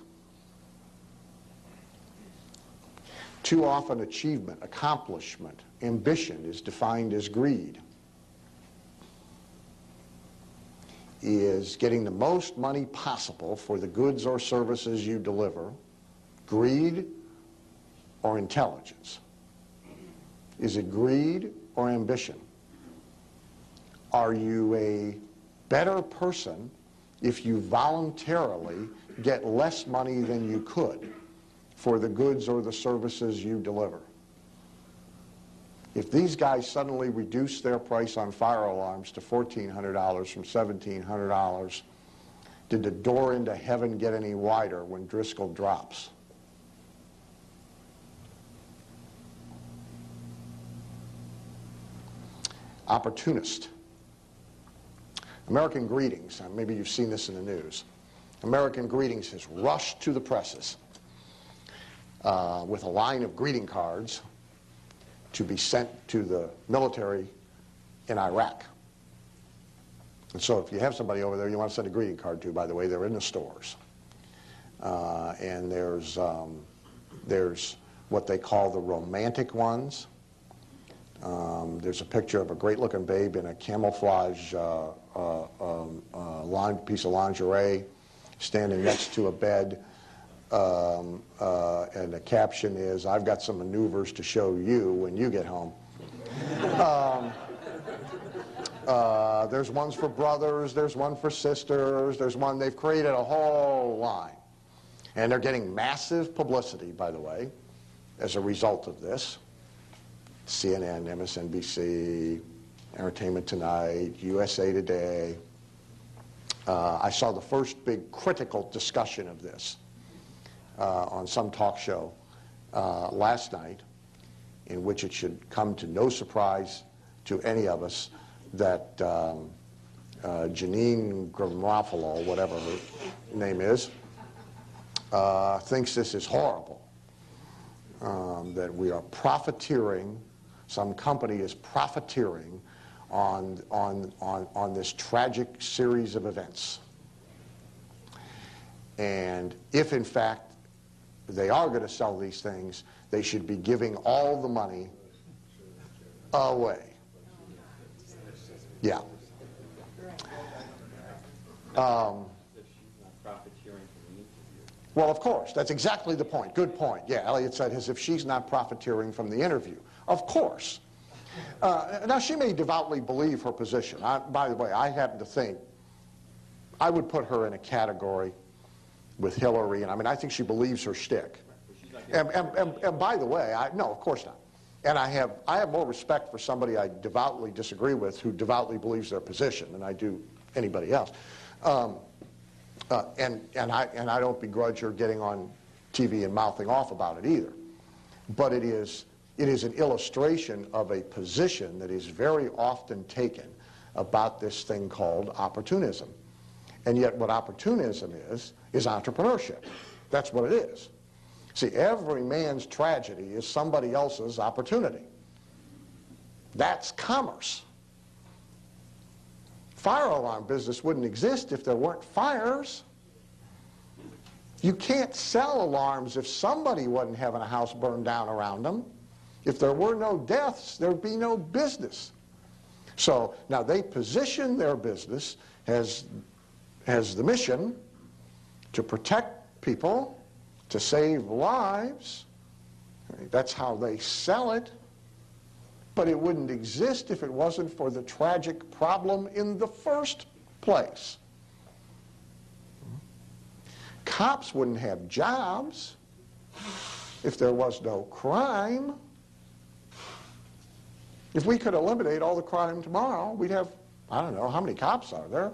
Too often achievement, accomplishment, ambition is defined as greed. Is getting the most money possible for the goods or services you deliver, greed or intelligence? Is it greed or ambition? Are you a better person if you voluntarily get less money than you could for the goods or the services you deliver? If these guys suddenly reduce their price on fire alarms to $1,400 from $1,700, did the door into heaven get any wider when Driscoll drops? Opportunist. American Greetings, maybe you've seen this in the news. American Greetings has rushed to the presses with a line of greeting cards to be sent to the military in Iraq. And so if you have somebody over there you want to send a greeting card to, by the way, they're in the stores. And there's what they call the romantic ones. There's a picture of a great-looking babe in a camouflage piece of lingerie standing next to a bed. And the caption is, "I've got some maneuvers to show you when you get home." There's ones for brothers, there's one for sisters, there's one, they've created a whole line. And they're getting massive publicity, by the way, as a result of this. CNN, MSNBC, Entertainment Tonight, USA Today. I saw the first big critical discussion of this on some talk show last night, in which it should come to no surprise to any of us that Janine Garofalo, whatever her name is, thinks this is horrible, that we are profiteering, some company is profiteering on this tragic series of events. And if in fact they are going to sell these things, they should be giving all the money away. Yeah. Well, of course, that's exactly the point. Good point. Yeah, Elliot said as if she's not profiteering from the interview. Of course. Now, she may devoutly believe her position. By the way, I happen to think I would put her in a category with Hillary, and I mean, I think she believes her shtick. And by the way, no, of course not. And I have more respect for somebody I devoutly disagree with who devoutly believes their position than I do anybody else. And I don't begrudge her getting on TV and mouthing off about it either. But it is an illustration of a position that is very often taken about this thing called opportunism. And yet what opportunism is entrepreneurship. That's what it is. See, every man's tragedy is somebody else's opportunity. That's commerce. Fire alarm business wouldn't exist if there weren't fires. You can't sell alarms if somebody wasn't having a house burned down around them. If there were no deaths, there'd be no business. So now they position their business as the mission to protect people, to save lives. That's how they sell it. But it wouldn't exist if it wasn't for the tragic problem in the first place. Cops wouldn't have jobs if there was no crime. If we could eliminate all the crime tomorrow, we'd have, I don't know, how many cops are there?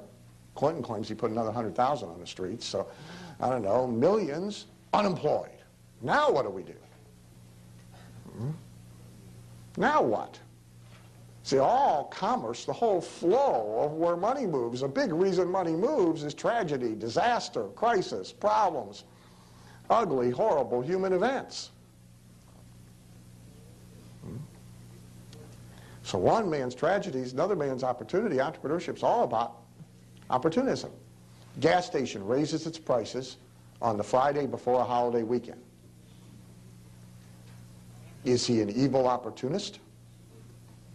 Clinton claims he put another 100,000 on the streets, so I don't know, millions unemployed. Now what do we do? Now what? See, all commerce, the whole flow of where money moves, a big reason money moves is tragedy, disaster, crisis, problems, ugly, horrible human events. So one man's tragedy is another man's opportunity. Entrepreneurship's all about opportunism. Gas station raises its prices on the Friday before a holiday weekend. Is he an evil opportunist?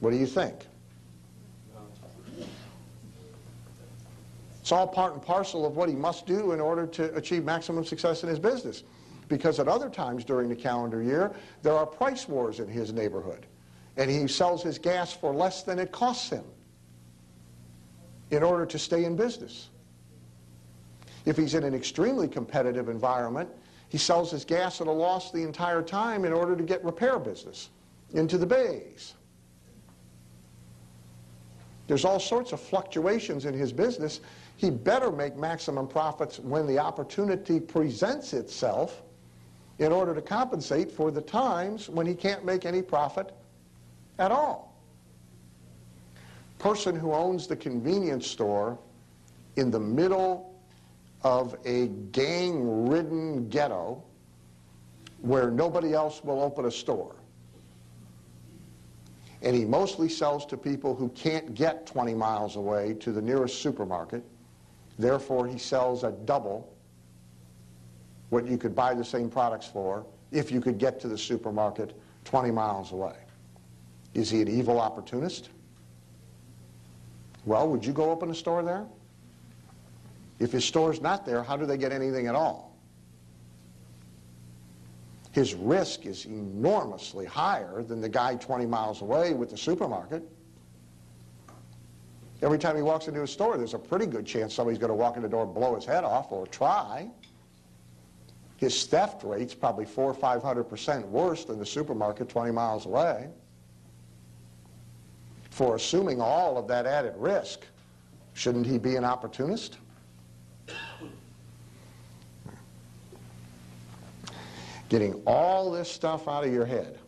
What do you think? It's all part and parcel of what he must do in order to achieve maximum success in his business. Because at other times during the calendar year, there are price wars in his neighborhood. And he sells his gas for less than it costs him in order to stay in business. If he's in an extremely competitive environment, he sells his gas at a loss the entire time in order to get repair business into the bays. There's all sorts of fluctuations in his business. He better make maximum profits when the opportunity presents itself in order to compensate for the times when he can't make any profit at all. Person who owns the convenience store in the middle of a gang-ridden ghetto where nobody else will open a store. And he mostly sells to people who can't get 20 miles away to the nearest supermarket. Therefore, he sells at double what you could buy the same products for if you could get to the supermarket 20 miles away. Is he an evil opportunist? Well, would you go open a store there? If his store's not there, how do they get anything at all? His risk is enormously higher than the guy 20 miles away with the supermarket. Every time he walks into a store, there's a pretty good chance somebody's going to walk in the door and blow his head off or try. His theft rate's probably 400 or 500% worse than the supermarket 20 miles away. For assuming all of that added risk, shouldn't he be an opportunist? Getting all this stuff out of your head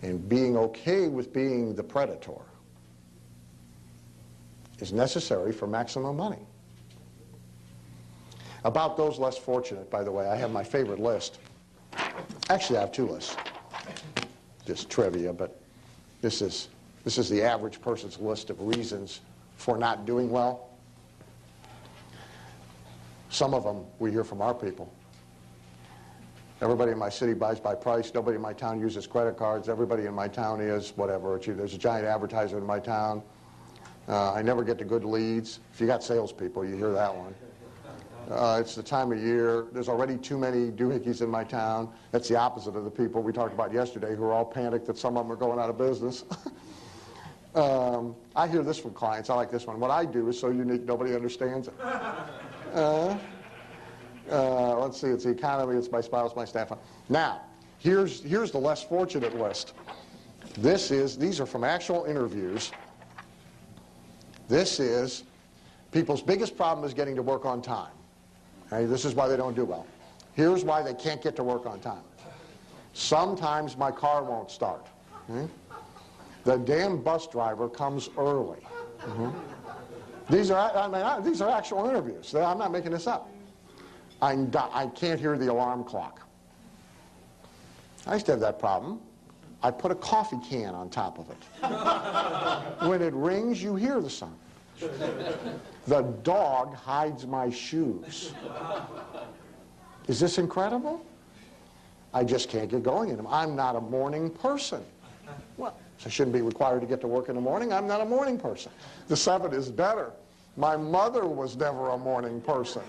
and being okay with being the predator is necessary for maximum money. About those less fortunate, by the way, I have my favorite list. Actually, I have two lists. Just trivia, but this is the average person's list of reasons for not doing well. Some of them we hear from our people. Everybody in my city buys by price. Nobody in my town uses credit cards. Everybody in my town is whatever. There's a giant advertiser in my town. I never get the good leads. If you got salespeople, you hear that one. It's the time of year. There's already too many doohickeys in my town. That's the opposite of the people we talked about yesterday who are all panicked that some of them are going out of business. I hear this from clients. I like this one. What I do is so unique nobody understands it. Let's see, it's the economy, it's my spouse, my staff. Now, here's the less fortunate list. These are from actual interviews. This is people's biggest problem is getting to work on time. Okay, this is why they don't do well. Here's why they can't get to work on time. Sometimes my car won't start. Okay? The damn bus driver comes early. These are actual interviews. I'm not making this up. I can't hear the alarm clock. I used to have that problem. I put a coffee can on top of it. When it rings, you hear the sound. The dog hides my shoes. Is this incredible? I just can't get going in them. I'm not a morning person. Well, so I shouldn't be required to get to work in the morning. I'm not a morning person. The 7 is better. My mother was never a morning person.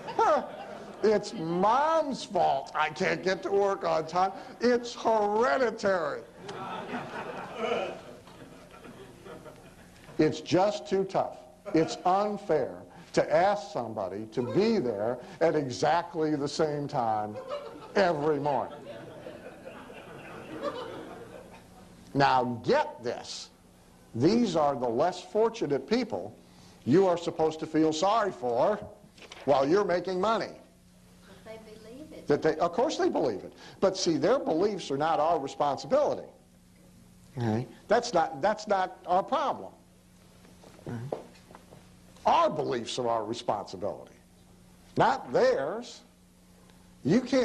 It's mom's fault I can't get to work on time. It's hereditary. It's just too tough. It's unfair to ask somebody to be there at exactly the same time every morning. Now get this. These are the less fortunate people you are supposed to feel sorry for while you're making money. But they believe it. Of course they believe it. But see, their beliefs are not our responsibility. Okay? That's not our problem. Our beliefs are our responsibility, not theirs. You can't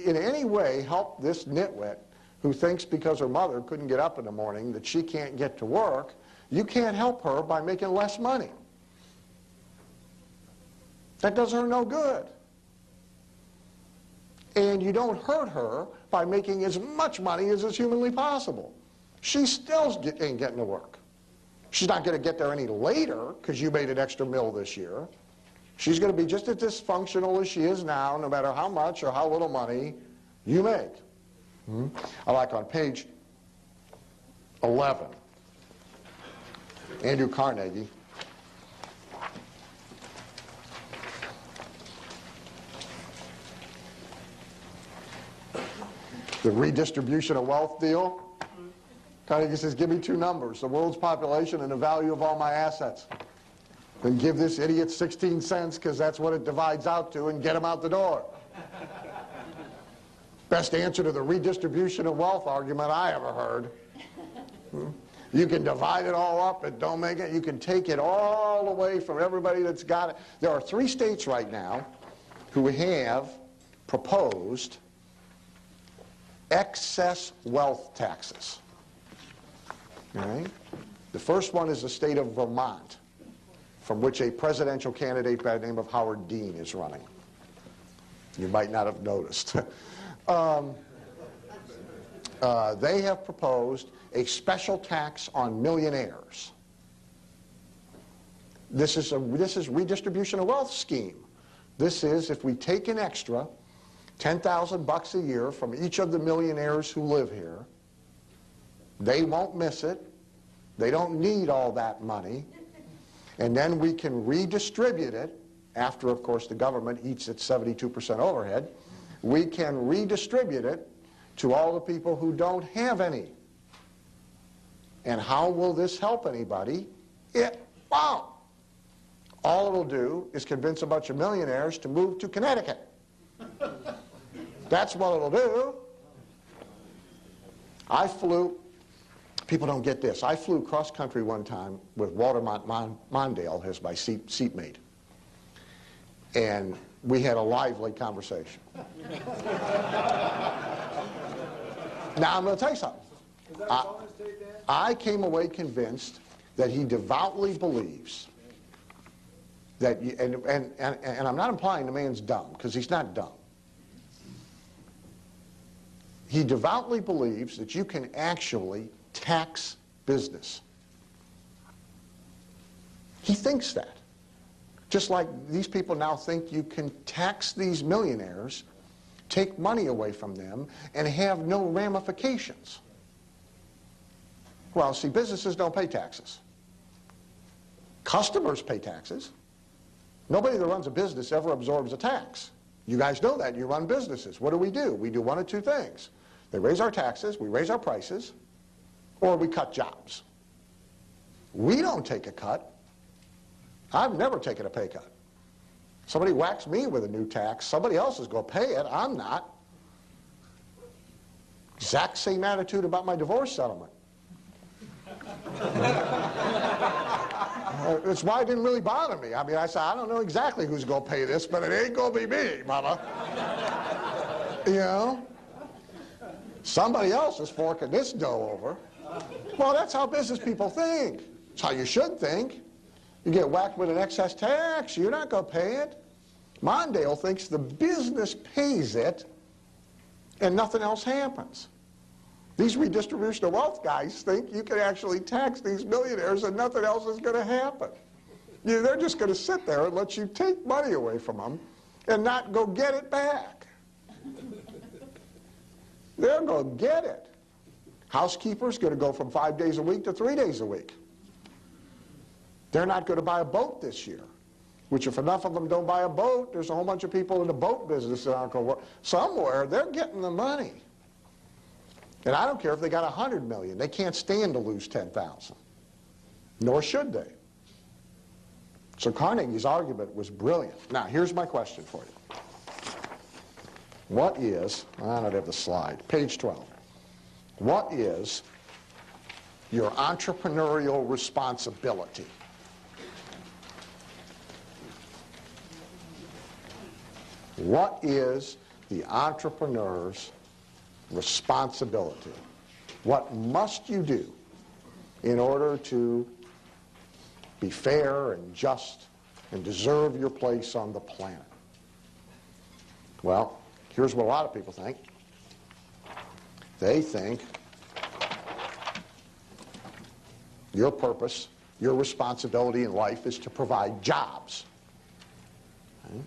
in any way help this nitwit who thinks because her mother couldn't get up in the morning that she can't get to work. You can't help her by making less money. That does her no good. And you don't hurt her by making as much money as is humanly possible. She still ain't getting to work. She's not going to get there any later because you made an extra $1 this year. She's going to be just as dysfunctional as she is now, no matter how much or how little money you make. I like on page 11, Andrew Carnegie. The redistribution of wealth deal. Carnegie says, give me 2 numbers, the world's population and the value of all my assets. Then give this idiot 16 cents because that's what it divides out to and get him out the door. Best answer to the redistribution of wealth argument I ever heard. You can divide it all up and don't make it. You can take it all away from everybody that's got it. There are 3 states right now who have proposed excess wealth taxes. All right? The first one is the state of Vermont, from which a presidential candidate by the name of Howard Dean is running. You might not have noticed. They have proposed a special tax on millionaires. This is redistribution of wealth scheme. This is if we take an extra $10,000 a year from each of the millionaires who live here, they won't miss it. They don't need all that money. And then we can redistribute it after, of course, the government eats its 72% overhead. We can redistribute it to all the people who don't have any. And how will this help anybody? It won't. All it'll do is convince a bunch of millionaires to move to Connecticut. That's what it'll do. People don't get this. I flew cross country one time with Walter Mondale as my seatmate. And we had a lively conversation. Now, I'm going to tell you something. Is that a bonus take, Dan? I came away convinced that he devoutly believes that, and I'm not implying the man's dumb, because he's not dumb. He devoutly believes that you can actually tax business. He thinks that. Just like these people now think you can tax these millionaires, take money away from them, and have no ramifications. Well, see, businesses don't pay taxes. Customers pay taxes. Nobody that runs a business ever absorbs a tax. You guys know that. You run businesses. What do? We do one of two things. They raise our taxes, we raise our prices, or we cut jobs. We don't take a cut. I've never taken a pay cut. Somebody whacks me with a new tax, somebody else is going to pay it. I'm not. Exact same attitude about my divorce settlement. It's why it didn't really bother me. I mean, I said, I don't know exactly who's going to pay this, but it ain't going to be me, Mama. You know? Somebody else is forking this dough over. Well, that's how business people think. It's how you should think. You get whacked with an excess tax, you're not going to pay it. Mondale thinks the business pays it and nothing else happens. These redistribution of wealth guys think you can actually tax these millionaires and nothing else is going to happen. They're just going to sit there and let you take money away from them and not go get it back. They're going to get it. Housekeepers going to go from 5 days a week to 3 days a week. They're not going to buy a boat this year, which if enough of them don't buy a boat, there's a whole bunch of people in the boat business that aren't going to work. Somewhere, they're getting the money. And I don't care if they got 100 million. They can't stand to lose 10,000. Nor should they. So Carnegie's argument was brilliant. Now, here's my question for you. What is, I don't have the slide, page 12. What is your entrepreneurial responsibility? What is the entrepreneur's responsibility? What must you do in order to be fair and just and deserve your place on the planet? Well, here's what a lot of people think. They think your purpose, your responsibility in life is to provide jobs. Okay?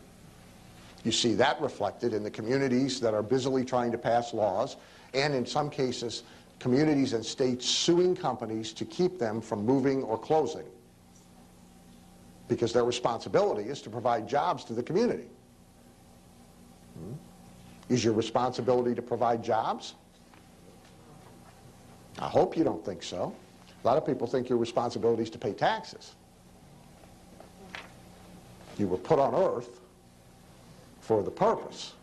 You see that reflected in the communities that are busily trying to pass laws, and in some cases, communities and states suing companies to keep them from moving or closing, because their responsibility is to provide jobs to the community. Is your responsibility to provide jobs? I hope you don't think so. A lot of people think your responsibility is to pay taxes. You were put on earth for the purpose.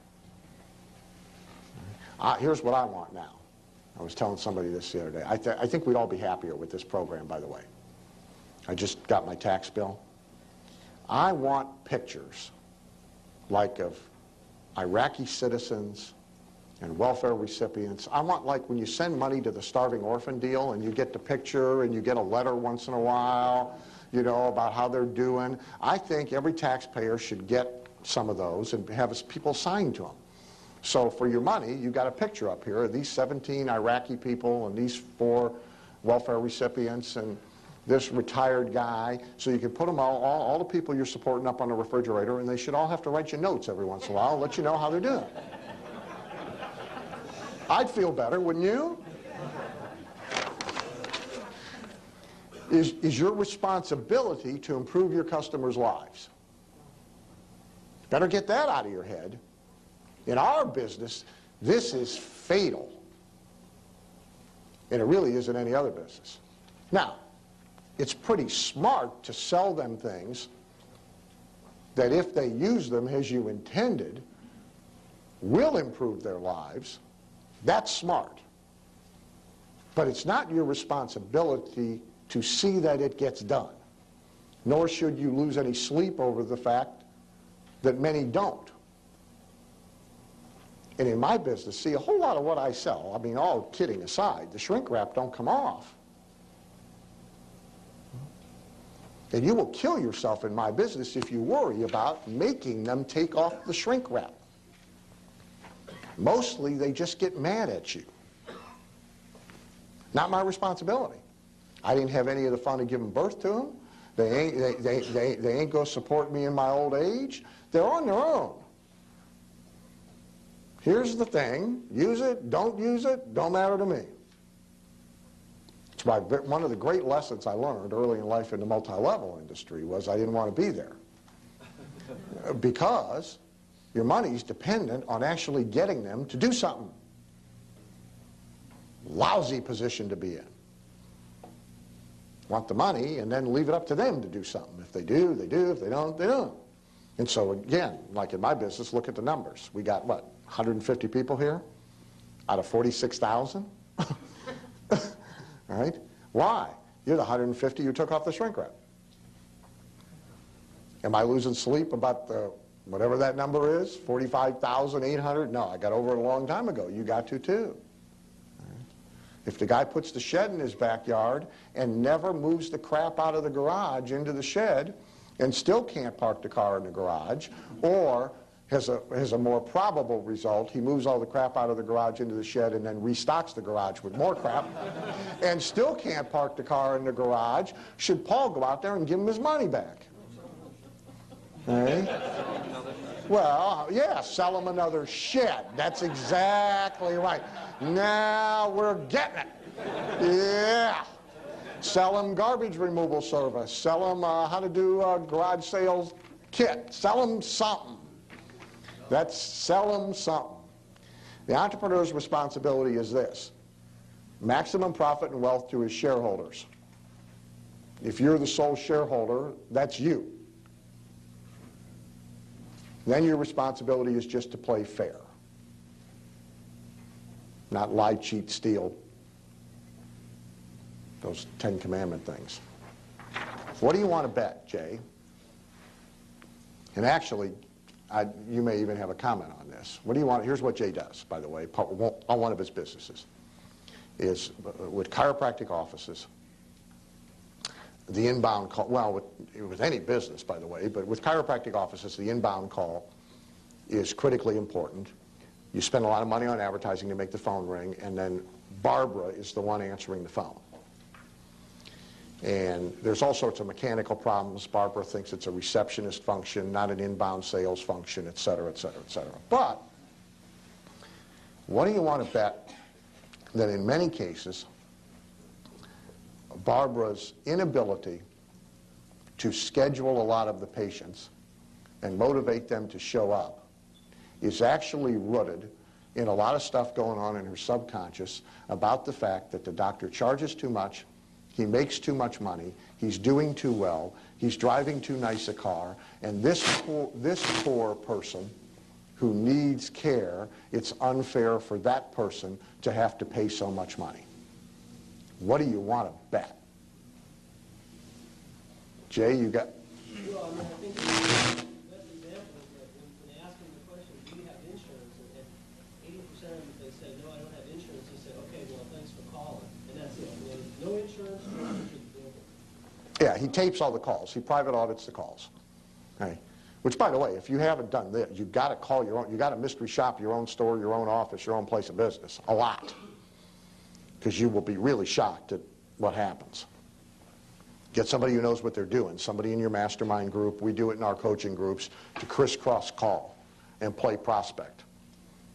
Here's what I want now. I was telling somebody this the other day. I think we'd all be happier with this program, by the way. I just got my tax bill. I want pictures like of Iraqi citizens and welfare recipients. I want, like when you send money to the starving orphan deal and you get the picture and you get a letter once in a while, you know, about how they're doing. I think every taxpayer should get some of those and have people sign to them. So for your money, you got a picture up here of these 17 Iraqi people and these 4 welfare recipients and this retired guy, so you can put them all the people you're supporting up on the refrigerator, and they should all have to write you notes every once in a while, let you know how they're doing. I'd feel better, wouldn't you? is your responsibility to improve your customers' lives. Better get that out of your head. In our business, this is fatal. And it really isn't any other business. Now, it's pretty smart to sell them things that if they use them as you intended, will improve their lives. That's smart. But it's not your responsibility to see that it gets done. Nor should you lose any sleep over the fact that many don't. And in my business, see, a whole lot of what I sell, I mean, all kidding aside, the shrink wrap don't come off. And you will kill yourself in my business if you worry about making them take off the shrink wrap. Mostly, they just get mad at you. Not my responsibility. I didn't have any of the fun of giving birth to them. They ain't going to support me in my old age. They're on their own. Here's the thing. Use it, don't matter to me. It's one of the great lessons I learned early in life in the multi-level industry was I didn't want to be there. Because your money's dependent on actually getting them to do something. Lousy position to be in. Want the money and then leave it up to them to do something. If they do, they do. If they don't, they don't. And so again, like in my business, look at the numbers. We got, what, 150 people here out of 46,000? All right? Why? You're the 150 who took off the shrink wrap. Am I losing sleep about the, whatever that number is, 45,800? No, I got over it a long time ago. You got to too. If the guy puts the shed in his backyard and never moves the crap out of the garage into the shed and still can't park the car in the garage, or has a more probable result, he moves all the crap out of the garage into the shed and then restocks the garage with more crap and still can't park the car in the garage, should Paul go out there and give him his money back? Right? Well, yeah, sell him another shed. That's exactly right. Now we're getting it. Yeah. Sell him garbage removal service. Sell him how to do a garage sales kit. Sell him something. That's sell him something. The entrepreneur's responsibility is this: maximum profit and wealth to his shareholders. If you're the sole shareholder, that's you. Then your responsibility is just to play fair. Not lie, cheat, steal. Those 10 Commandment things. What do you want to bet, Jay? And actually, you may even have a comment on this. What do you want? Here's what Jay does, by the way, on one of his businesses. Is with chiropractic offices, the inbound call, well, with any business, by the way, but with chiropractic offices, the inbound call is critically important. You spend a lot of money on advertising to make the phone ring, and then Barbara is the one answering the phone. And there's all sorts of mechanical problems. Barbara thinks it's a receptionist function, not an inbound sales function, et cetera, et cetera, et cetera. But what do you want to bet that in many cases, Barbara's inability to schedule a lot of the patients and motivate them to show up is actually rooted in a lot of stuff going on in her subconscious about the fact that the doctor charges too much, he makes too much money, he's doing too well, he's driving too nice a car, and this poor person who needs care, it's unfair for that person to have to pay so much money. What do you want to bet? Jay, you got... Well, I mean, I think the best example is that when they ask them the question, do you have insurance? And 80% of them, they say, no, I don't have insurance. They say, okay, well, thanks for calling. And that's it. I mean, no insurance, no insurance. Yeah, he tapes all the calls. He private audits the calls. Okay. Which, by the way, if you haven't done this, you've got to call your own, you've got to mystery shop your own store, your own office, your own place of business. A lot. Because you will be really shocked at what happens. Get somebody who knows what they're doing, somebody in your mastermind group. We do it in our coaching groups to crisscross call and play prospect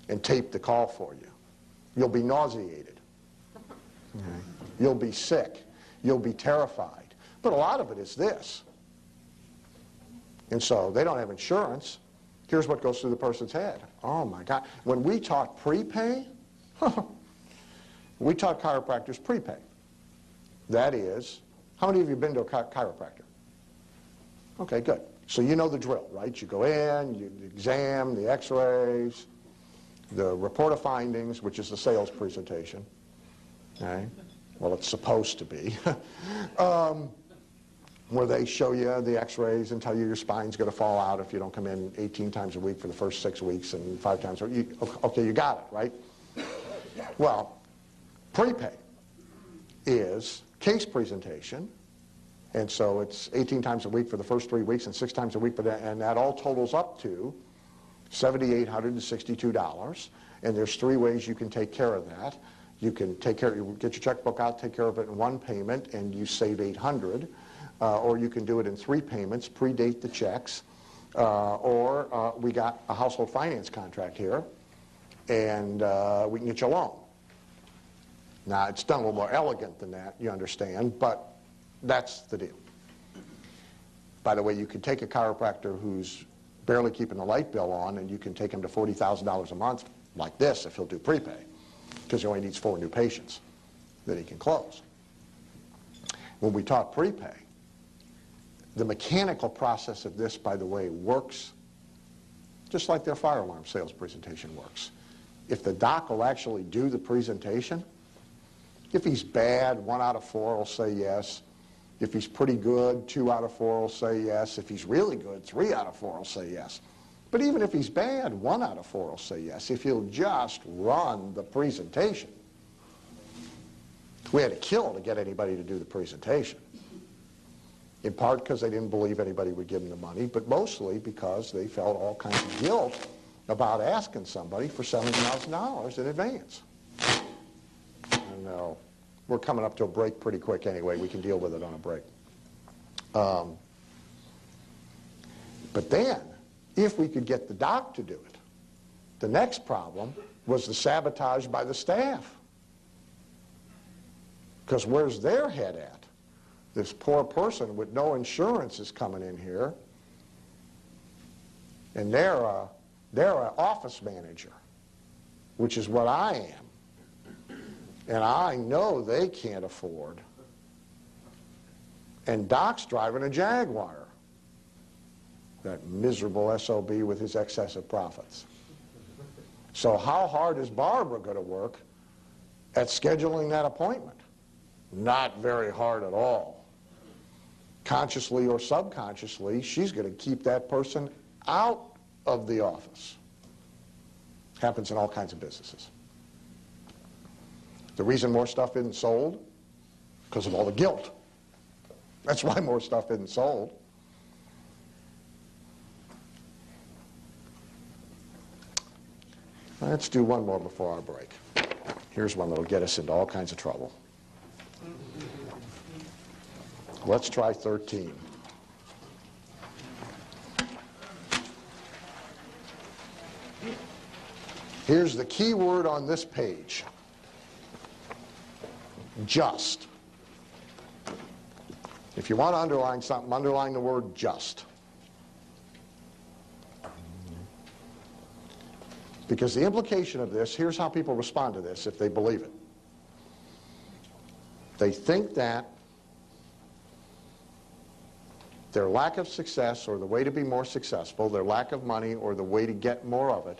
and tape the call for you. You'll be nauseated. Okay. You'll be sick. You'll be terrified. But a lot of it is this. And so they don't have insurance. Here's what goes through the person's head. Oh my God. When we taught prepay, we taught chiropractors prepay. That is, how many of you have been to a chiropractor? Okay, good. So you know the drill, right? You go in, you exam, the x-rays, the report of findings, which is the sales presentation. Okay? Well, it's supposed to be. Where they show you the x-rays and tell you your spine's going to fall out if you don't come in 18 times a week for the first 6 weeks and 5 times a week. Okay, you got it, right? Well, prepay is case presentation, and so it's 18 times a week for the first 3 weeks and 6 times a week, and that all totals up to $7,862, and there's 3 ways you can take care of that. You can get your checkbook out, take care of it in 1 payment, and you save $800. Or you can do it in 3 payments, predate the checks, or we got a household finance contract here, and we can get you a loan. Now, it's done a little more elegant than that, you understand, but that's the deal. By the way, you could take a chiropractor who's barely keeping the light bill on, and you can take him to $40,000 a month like this if he'll do prepay, because he only needs 4 new patients that he can close. When we taught prepay, the mechanical process of this, by the way, works just like their fire alarm sales presentation works. If the doc will actually do the presentation, if he's bad, 1 out of 4 will say yes. If he's pretty good, 2 out of 4 will say yes. If he's really good, 3 out of 4 will say yes. But even if he's bad, 1 out of 4 will say yes, if he'll just run the presentation. We had to kill to get anybody to do the presentation. In part because they didn't believe anybody would give them the money, but mostly because they felt all kinds of guilt about asking somebody for $7,000 in advance. And we're coming up to a break pretty quick anyway. We can deal with it on a break. But then, if we could get the doc to do it, the next problem was the sabotage by the staff. Because where's their head at? This poor person with no insurance is coming in here, and they're an office manager, which is what I am. And I know they can't afford. And Doc's driving a Jaguar, that miserable SOB with his excessive profits. So how hard is Barbara going to work at scheduling that appointment? Not very hard at all. Consciously or subconsciously, she's going to keep that person out of the office. Happens in all kinds of businesses. The reason more stuff isn't sold? Because of all the guilt. That's why more stuff isn't sold. Let's do one more before our break. Here's one that'll get us into all kinds of trouble. Let's try 13. Here's the key word on this page. Just. If you want to underline something, underline the word just. Because the implication of this, here's how people respond to this if they believe it. They think that their lack of success, or the way to be more successful, their lack of money, or the way to get more of it,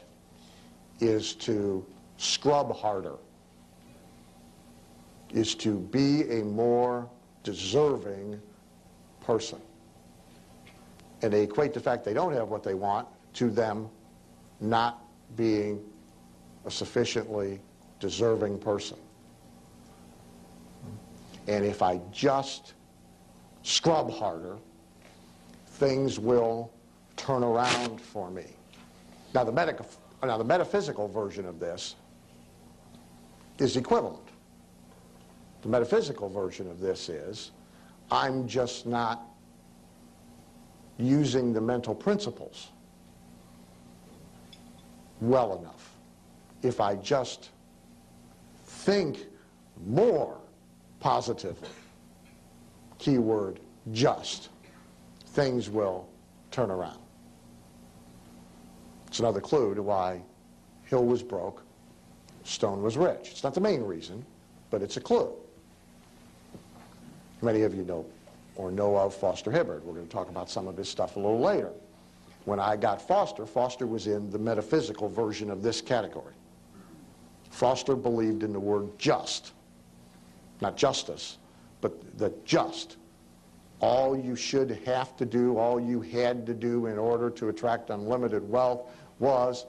is to scrub harder, is to be a more deserving person. And they equate the fact they don't have what they want to them not being a sufficiently deserving person. And if I just scrub harder, things will turn around for me. Now the metaphysical version of this is equivalent. The metaphysical version of this is, I'm just not using the mental principles well enough. If I just think more positively, keyword just, things will turn around. It's another clue to why Hill was broke, Stone was rich. It's not the main reason, but it's a clue. Many of you know or know of Foster Hibbard. We're going to talk about some of his stuff a little later. When I got Foster, Foster was in the metaphysical version of this category. Foster believed in the word just. Not justice, but the just. All you should have to do, all you had to do in order to attract unlimited wealth was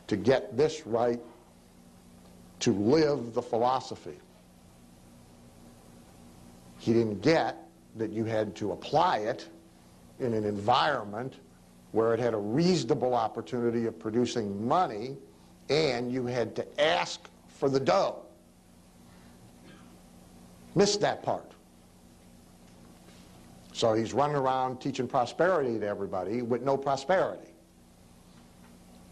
to get this right, to live the philosophy. He didn't get that you had to apply it in an environment where it had a reasonable opportunity of producing money, and you had to ask for the dough. Missed that part. So he's running around teaching prosperity to everybody with no prosperity,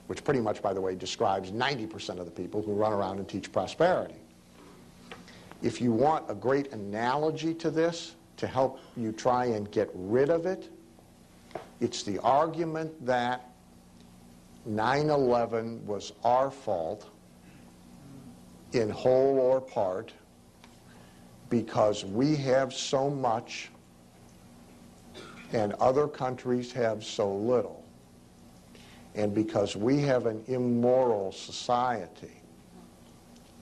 which pretty much, by the way, describes 90% of the people who run around and teach prosperity. If you want a great analogy to this to help you try and get rid of it, it's the argument that 9/11 was our fault in whole or part because we have so much and other countries have so little, and because we have an immoral society.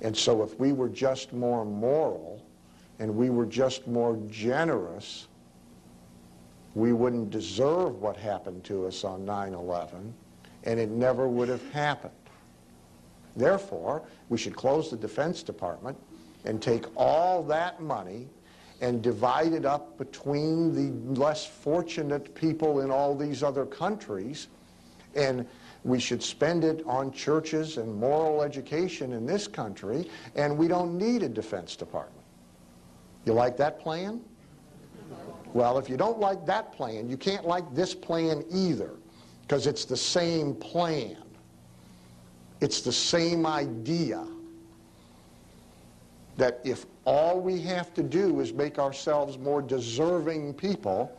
And so if we were just more moral and we were just more generous, we wouldn't deserve what happened to us on 9/11, and it never would have happened. Therefore, we should close the Defense Department and take all that money and divide it up between the less fortunate people in all these other countries, and we should spend it on churches and moral education in this country, and we don't need a Defense Department. You like that plan? Well, if you don't like that plan, you can't like this plan either, because it's the same plan. It's the same idea that if all we have to do is make ourselves more deserving people,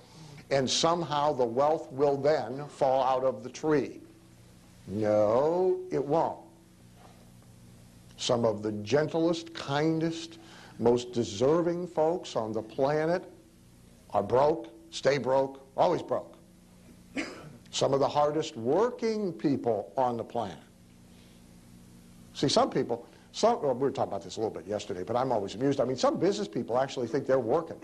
and somehow the wealth will then fall out of the tree. No, it won't. Some of the gentlest, kindest, most deserving folks on the planet are broke, stay broke, always broke. Some of the hardest working people on the planet. See, some people, well, we were talking about this a little bit yesterday, but I'm always amused. I mean, some business people actually think they're working.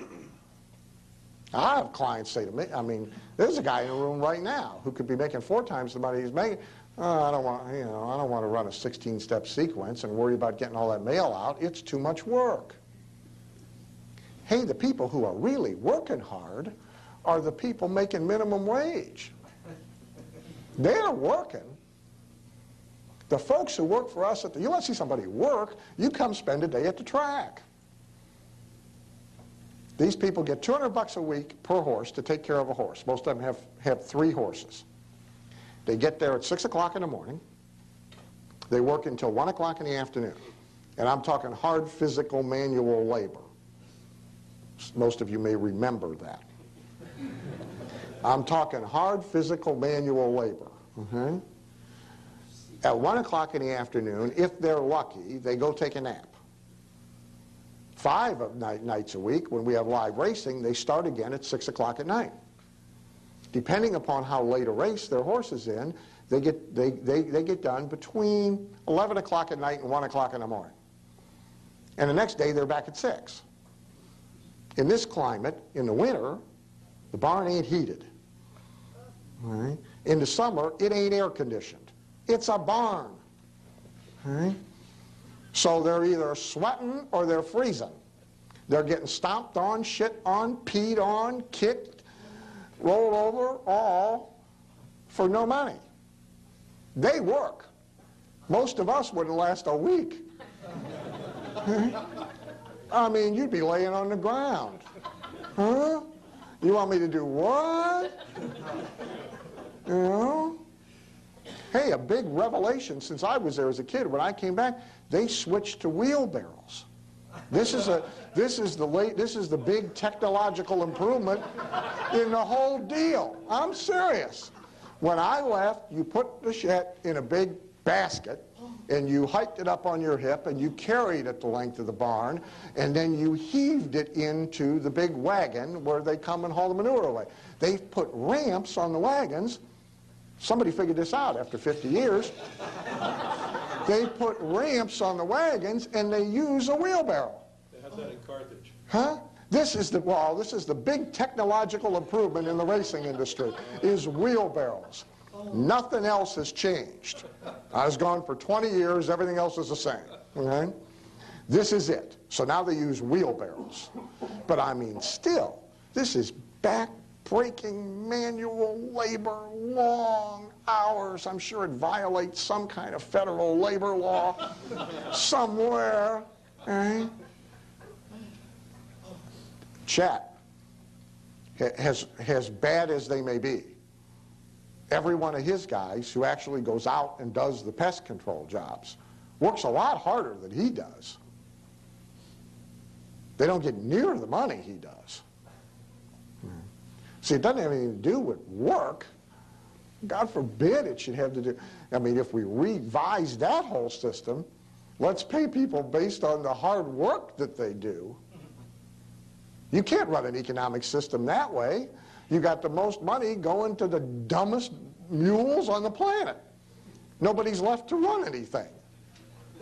I have clients say to me, I mean, there's a guy in the room right now who could be making 4 times the money he's making. I don't want to run a 16-step sequence and worry about getting all that mail out. It's too much work. Hey, the people who are really working hard are the people making minimum wage. They're working. The folks who work for us you want to see somebody work, you come spend a day at the track. These people get $200 a week per horse to take care of a horse. Most of them have 3 horses. They get there at 6 o'clock in the morning. They work until 1 o'clock in the afternoon. And I'm talking hard physical manual labor. Most of you may remember that. I'm talking hard physical manual labor. Okay? At 1 o'clock in the afternoon, if they're lucky, they go take a nap. 5 nights a week, when we have live racing, they start again at 6 o'clock at night. Depending upon how late a race their horse is in, they get done between 11 o'clock at night and 1 o'clock in the morning. And the next day, they're back at 6. In this climate, in the winter, the barn ain't heated. All right? In the summer, it ain't air conditioned. It's a barn. All right? So they're either sweating or they're freezing. They're getting stomped on, shit on, peed on, kicked, rolled over, all for no money. They work. Most of us wouldn't last a week. I mean, you'd be laying on the ground. Huh? You want me to do what? You know? Hey, a big revelation since I was there as a kid. When I came back, they switched to wheelbarrows. This is the big technological improvement in the whole deal. I'm serious. When I left, you put the shit in a big basket, and you hiked it up on your hip, and you carried it the length of the barn, and then you heaved it into the big wagon where they come and haul the manure away. They've put ramps on the wagons. Somebody figured this out after 50 years. They put ramps on the wagons, and they use a wheelbarrow. They have that in Carthage. Huh? This is the big technological improvement in the racing industry, is wheelbarrows. Nothing else has changed. I was gone for 20 years, everything else is the same. Okay? This is it. So now they use wheelbarrows. But I mean, still, this is back-breaking manual labor, long hours. I'm sure it violates some kind of federal labor law somewhere. Right? Chat, as bad as they may be, every one of his guys who actually goes out and does the pest control jobs works a lot harder than he does. They don't get near the money he does. See, it doesn't have anything to do with work. God forbid it should have to do. I mean, if we revise that whole system, let's pay people based on the hard work that they do. You can't run an economic system that way. You got the most money going to the dumbest mules on the planet. Nobody's left to run anything.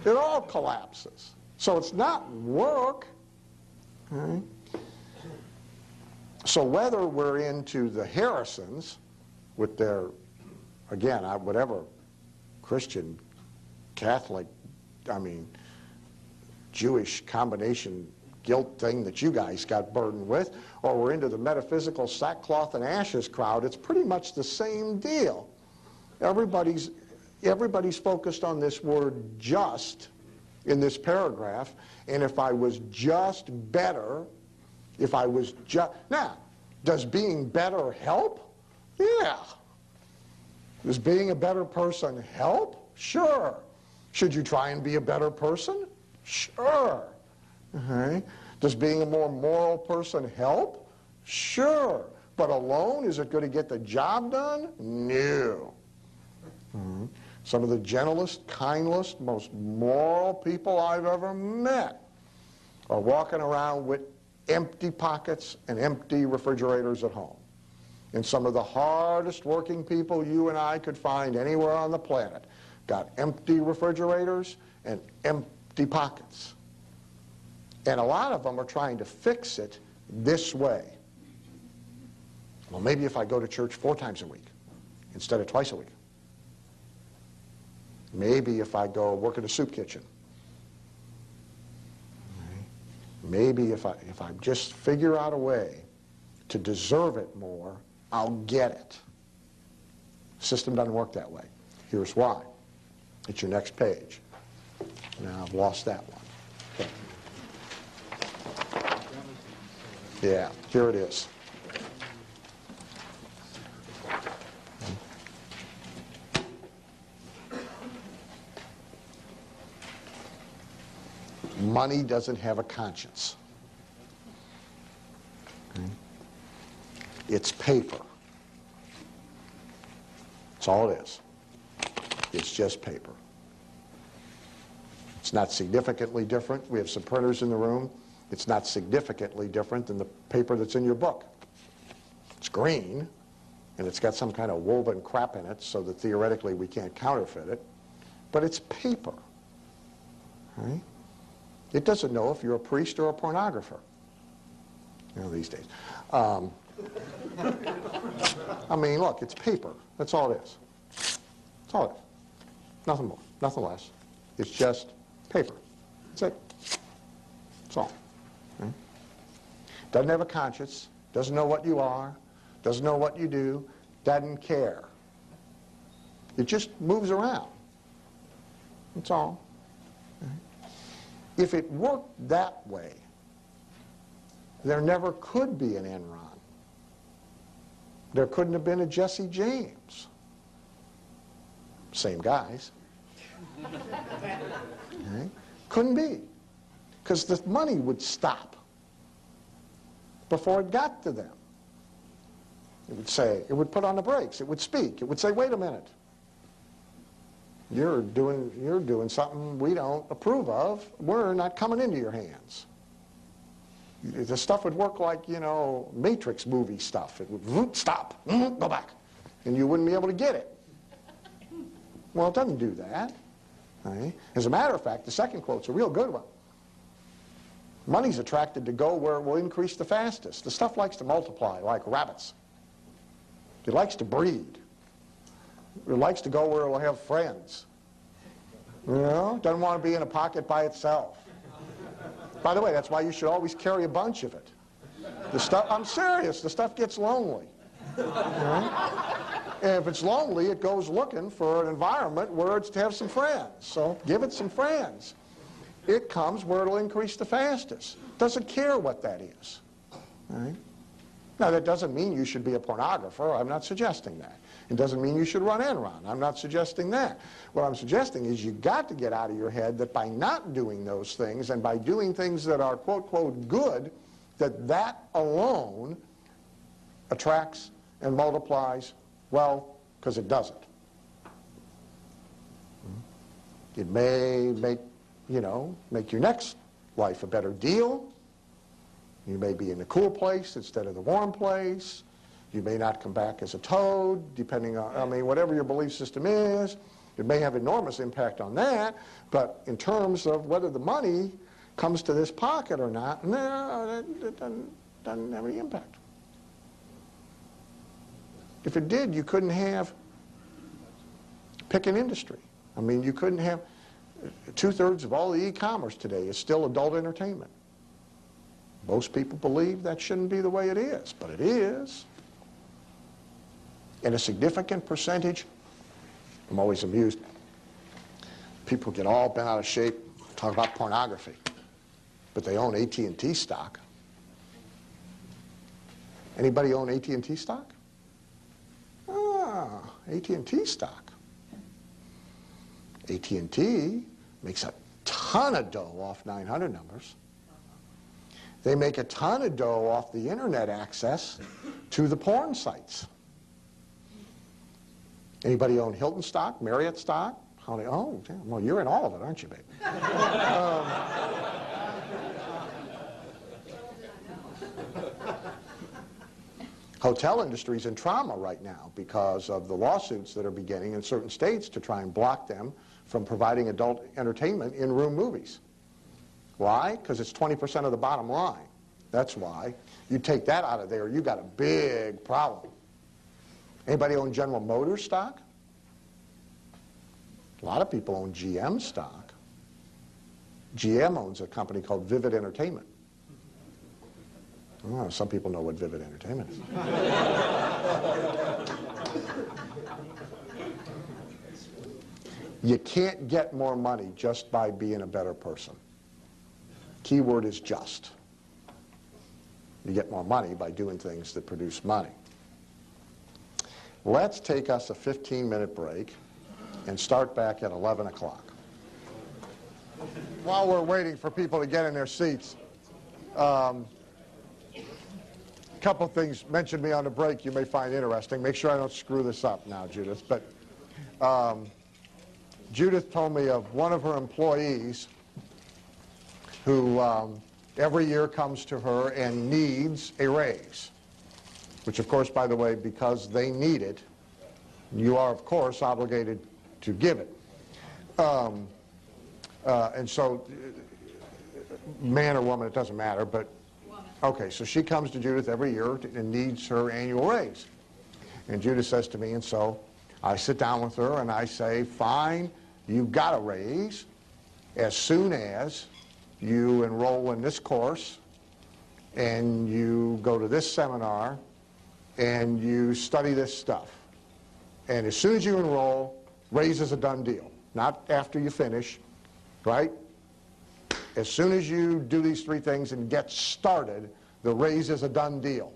It all collapses. So it's not work. Right? So whether we're into the Harrisons with their, again, whatever Christian, Catholic, I mean, Jewish combination guilt thing that you guys got burdened with, or we're into the metaphysical sackcloth and ashes crowd, it's pretty much the same deal. Everybody's focused on this word just in this paragraph, and if I was just better, now, does being better help? Yeah. Does being a better person help? Sure. Should you try and be a better person? Sure. Okay. Does being a more moral person help? Sure. But alone, is it going to get the job done? No. Some of the gentlest, kindest, most moral people I've ever met are walking around with empty pockets and empty refrigerators at home. And some of the hardest working people you and I could find anywhere on the planet got empty refrigerators and empty pockets. And a lot of them are trying to fix it this way. Well, maybe if I go to church 4 times a week instead of twice a week. Maybe if I go work in a soup kitchen. Maybe if I just figure out a way to deserve it more, I'll get it. The system doesn't work that way. Here's why. It's your next page. Now I've lost that one. Okay. Yeah, here it is. Money doesn't have a conscience. Okay. It's paper. That's all it is. It's just paper. It's not significantly different. We have some printers in the room. It's not significantly different than the paper that's in your book. It's green, and it's got some kind of woven crap in it so that theoretically we can't counterfeit it. But it's paper. Right? It doesn't know if you're a priest or a pornographer, you know, these days. I mean, look, it's paper. That's all it is. That's all it is. Nothing more, nothing less. It's just paper. That's it. That's all. Okay? Doesn't have a conscience, doesn't know what you are, doesn't know what you do, doesn't care. It just moves around. That's all. If it worked that way, there never could be an Enron. There couldn't have been a Jesse James. Same guys. Okay? Couldn't be. because the money would stop before it got to them. It would say, it would put on the brakes, it would speak, it would say, wait a minute. You're doing something we don't approve of. We're not coming into your hands. The stuff would work like, you know, Matrix movie stuff. It would stop, go back, and you wouldn't be able to get it. Well, it doesn't do that. Right? As a matter of fact, the second quote's a real good one. Money's attracted to go where it will increase the fastest. The stuff likes to multiply like rabbits. It likes to breed. It likes to go where it will have friends. You know, doesn't want to be in a pocket by itself. By the way, that's why you should always carry a bunch of it. The stuff, I'm serious, the stuff gets lonely. Right? And if it's lonely, it goes looking for an environment where it's to have some friends. So give it some friends. It comes where it'll increase the fastest. Doesn't care what that is. Right? Now, that doesn't mean you should be a pornographer. I'm not suggesting that. It doesn't mean you should run Enron. I'm not suggesting that. What I'm suggesting is you got to get out of your head that by not doing those things and by doing things that are quote, quote, good, that alone attracts and multiplies wealth, because it doesn't. It may make, you know, make your next life a better deal. You may be in the cool place instead of the warm place. You may not come back as a toad, depending on, I mean, whatever your belief system is. It may have enormous impact on that, but in terms of whether the money comes to this pocket or not, no, it doesn't have any impact. If it did, you couldn't have, pick an industry. I mean, you couldn't have, 2/3 of all the e-commerce today is still adult entertainment. Most people believe that shouldn't be the way it is, but it is. And a significant percentage, I'm always amused, people get all bent out of shape, talk about pornography, but they own AT&T stock. Anybody own AT&T stock? Ah, AT&T stock. AT&T makes a ton of dough off 900 numbers. They make a ton of dough off the internet access to the porn sites. Anybody own Hilton stock, Marriott stock? Oh, damn. Well, you're in all of it, aren't you, babe? Hotel industry's in trauma right now because of the lawsuits that are beginning in certain states to try and block them from providing adult entertainment in room movies. Why? Because it's 20% of the bottom line. That's why. You take that out of there, you got a big problem. Anybody own General Motors stock? A lot of people own GM stock. GM owns a company called Vivid Entertainment. Oh, some people know what Vivid Entertainment is. You can't get more money just by being a better person. Key word is just. You get more money by doing things that produce money. Let's take us a 15-minute break and start back at 11 o'clock. While we're waiting for people to get in their seats, a couple things mentioned me on the break you may find interesting. Make sure I don't screw this up now, Judith. But Judith told me of one of her employees who every year comes to her and needs a raise, which, of course, by the way, because they need it, you are, of course, obligated to give it. And so, man or woman, it doesn't matter, but okay, so she comes to Judith every year and needs her annual raise. And Judith says to me, and so I sit down with her and I say, fine, you've got a raise as soon as you enroll in this course and you go to this seminar and you study this stuff. And as soon as you enroll, raise is a done deal. Not after you finish, right? As soon as you do these three things and get started, the raise is a done deal.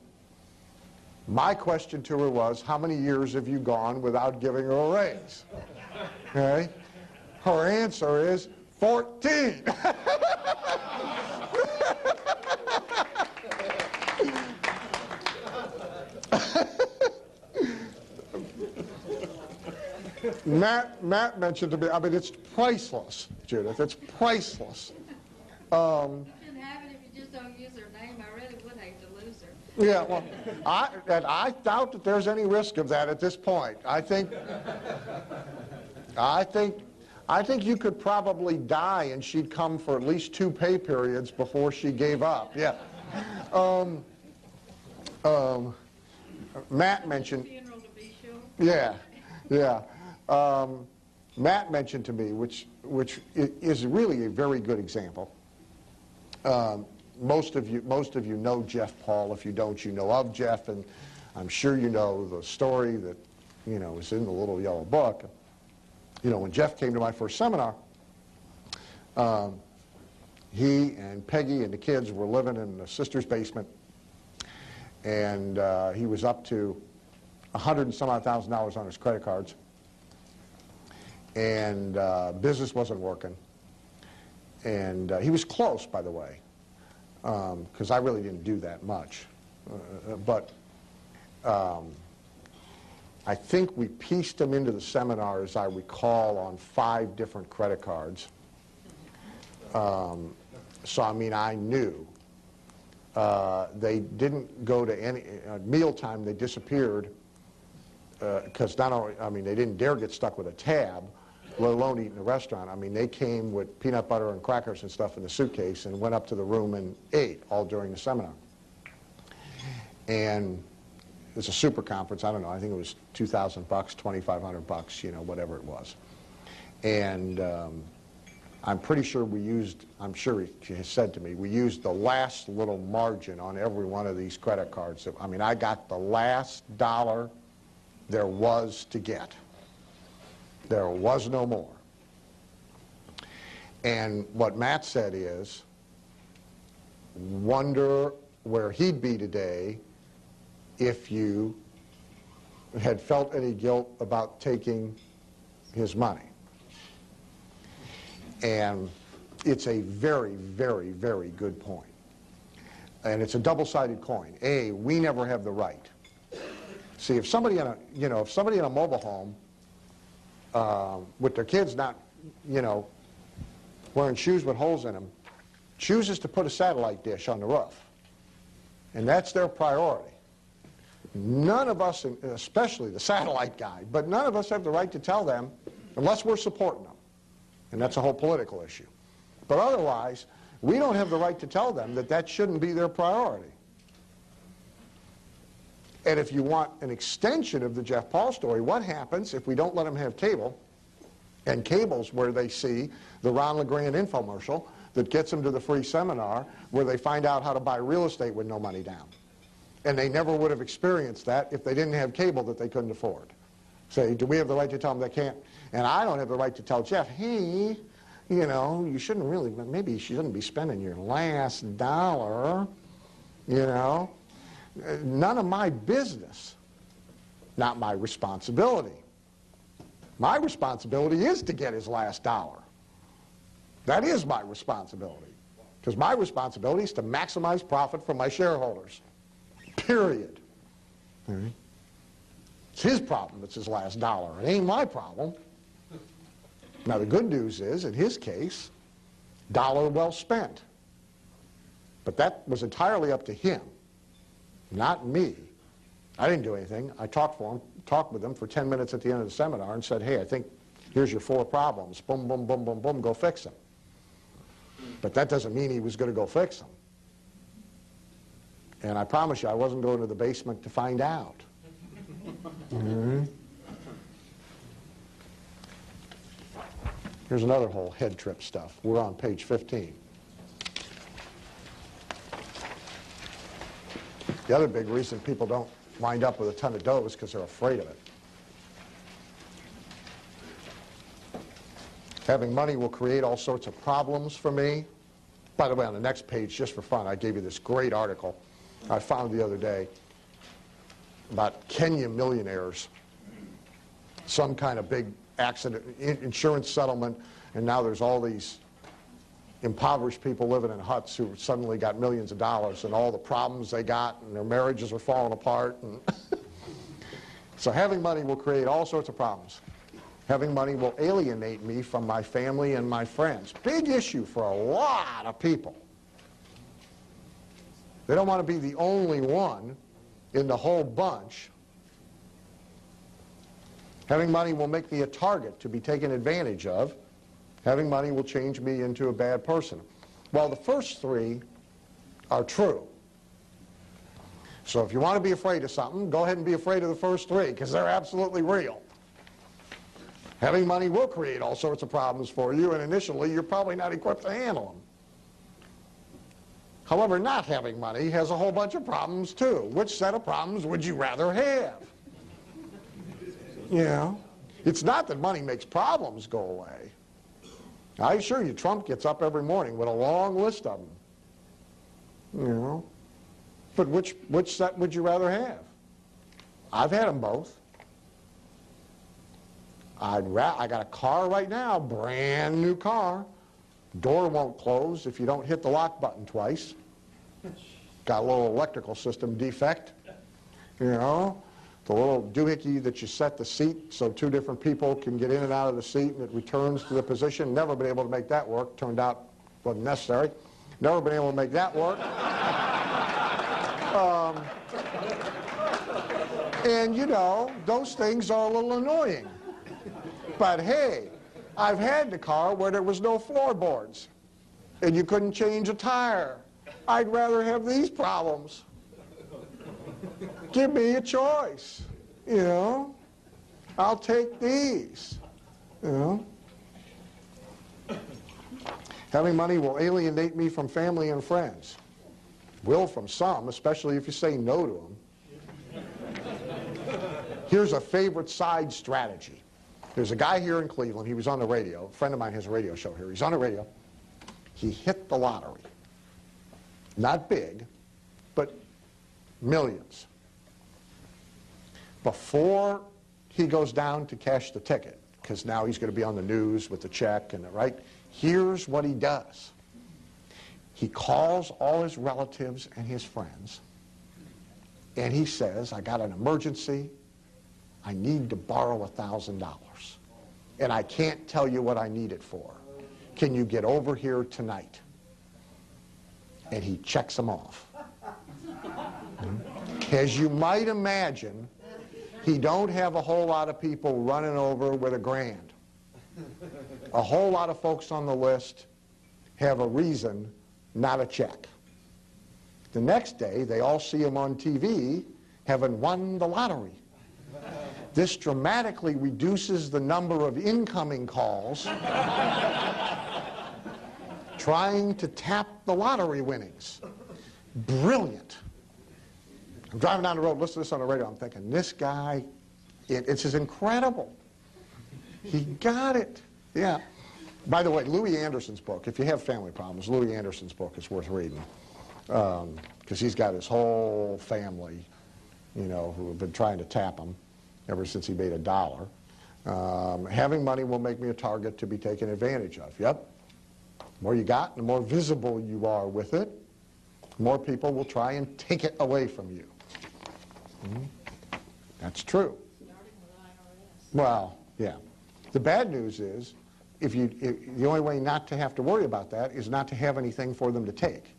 My question to her was, how many years have you gone without giving her a raise? Okay? Her answer is 14. Matt mentioned to me, I mean, it's priceless, Judith. It's priceless. You shouldn't have it if you just don't use her name. I really would hate to lose her. Yeah, well, I doubt that there's any risk of that at this point. I think you could probably die and she'd come for at least 2 pay periods before she gave up. Yeah. Matt mentioned. Funeral to be sure. Yeah, yeah. Matt mentioned to me, which is really a very good example. Most of you know Jeff Paul. If you don't, you know of Jeff, and I'm sure you know the story that is in the little yellow book. When Jeff came to my first seminar, he and Peggy and the kids were living in the sister's basement, and he was up to $100 and some odd thousand on his credit cards, and business wasn't working. And he was close, by the way, because I really didn't do that much. But I think we pieced him into the seminar, as I recall, on 5 different credit cards. So, I mean, I knew. They didn't go to any mealtime. They disappeared because not only, I mean, they didn't dare get stuck with a tab, let alone eat in a restaurant. I mean, they came with peanut butter and crackers and stuff in the suitcase and went up to the room and ate all during the seminar. And it's a super conference. I don't know. I think it was $2,000, $2,500, whatever it was. And I'm pretty sure I'm sure he has said to me, we used the last little margin on every one of these credit cards. I mean, I got the last dollar there was to get. There was no more. And what Matt said is, wonder where he'd be today if you had felt any guilt about taking his money. And it's a very, very, very good point. And it's a double-sided coin. A, we never have the right. See, if somebody in a mobile home with their kids not, wearing shoes with holes in them, chooses to put a satellite dish on the roof, and that's their priority. None of us, especially the satellite guy, but none of us have the right to tell them unless we're supporting them. And that's a whole political issue. But otherwise, we don't have the right to tell them that that shouldn't be their priority. And if you want an extension of the Jeff Paul story, what happens if we don't let them have cable, and cable's where they see the Ron LeGrand infomercial that gets them to the free seminar where they find out how to buy real estate with no money down. And they never would have experienced that if they didn't have cable that they couldn't afford. Say, do we have the right to tell them they can't? And I don't have the right to tell Jeff, hey, you shouldn't really, maybe you shouldn't be spending your last dollar, None of my business, not my responsibility. My responsibility is to get his last dollar. That is my responsibility. Because my responsibility is to maximize profit for my shareholders. Period. Right? It's his problem, it's his last dollar. It ain't my problem. Now the good news is, in his case, dollar well spent. But that was entirely up to him, not me. I didn't do anything. I talked with him for 10 minutes at the end of the seminar and said, hey, I think here's your 4 problems. Boom, boom, boom, boom, boom, go fix them. But that doesn't mean he was going to go fix them. And I promise you, I wasn't going to the basement to find out. Mm-hmm. Here's another whole head trip stuff. We're on page 15. The other big reason people don't wind up with a ton of dough is because they're afraid of it. Having money will create all sorts of problems for me. By the way, on the next page, just for fun, I gave you this great article I found the other day about Kenya millionaires. Some kind of big accident, insurance settlement, and now there's all these impoverished people living in huts who suddenly got millions of dollars and all the problems they got and their marriages are falling apart. And so having money will create all sorts of problems. Having money will alienate me from my family and my friends. Big issue for a lot of people. They don't want to be the only one in the whole bunch. Having money will make me a target to be taken advantage of. Having money will change me into a bad person. Well, the first three are true. So if you want to be afraid of something, go ahead and be afraid of the first three, because they're absolutely real. Having money will create all sorts of problems for you, and initially you're probably not equipped to handle them. However, not having money has a whole bunch of problems too. Which set of problems would you rather have? You know, it's not that money makes problems go away. I assure you, Trump gets up every morning with a long list of them. You know, but which set would you rather have? I've had them both. I got a car right now, brand new car. Door won't close if you don't hit the lock button twice. Got a little electrical system defect. You know, the little doohickey that you set the seat so two different people can get in and out of the seat and it returns to the position. Never been able to make that work. Turned out wasn't necessary. Never been able to make that work. And you know, those things are a little annoying. But hey, I've had the car where there was no floorboards and you couldn't change a tire. I'd rather have these problems. Give me a choice, you know. I'll take these, you know. Having money will alienate me from family and friends. Will from some, especially if you say no to them. Here's a favorite side strategy. There's a guy here in Cleveland. He was on the radio. A friend of mine has a radio show here. He's on the radio. He hit the lottery. Not big, but millions. Before he goes down to cash the ticket, because now he's going to be on the news with the check and the right, here's what he does. He calls all his relatives and his friends, and he says, I got an emergency. I need to borrow $1,000, and I can't tell you what I need it for. Can you get over here tonight? And he checks them off. As you might imagine, he don't have a whole lot of people running over with $1,000. A whole lot of folks on the list have a reason, not a check. The next day, they all see him on TV having won the lottery. This dramatically reduces the number of incoming calls trying to tap the lottery winnings. Brilliant. I'm driving down the road, listening to this on the radio, I'm thinking, this guy, it's just incredible. He got it. Yeah. By the way, Louis Anderson's book, if you have family problems, Louis Anderson's book is worth reading. Because he's got his whole family, you know, who have been trying to tap him ever since he made $1. Having money will make me a target to be taken advantage of. Yep. The more you got, the more visible you are with it, more people will try and take it away from you. That's true. Well, yeah. The bad news is, the only way not to have to worry about that is not to have anything for them to take.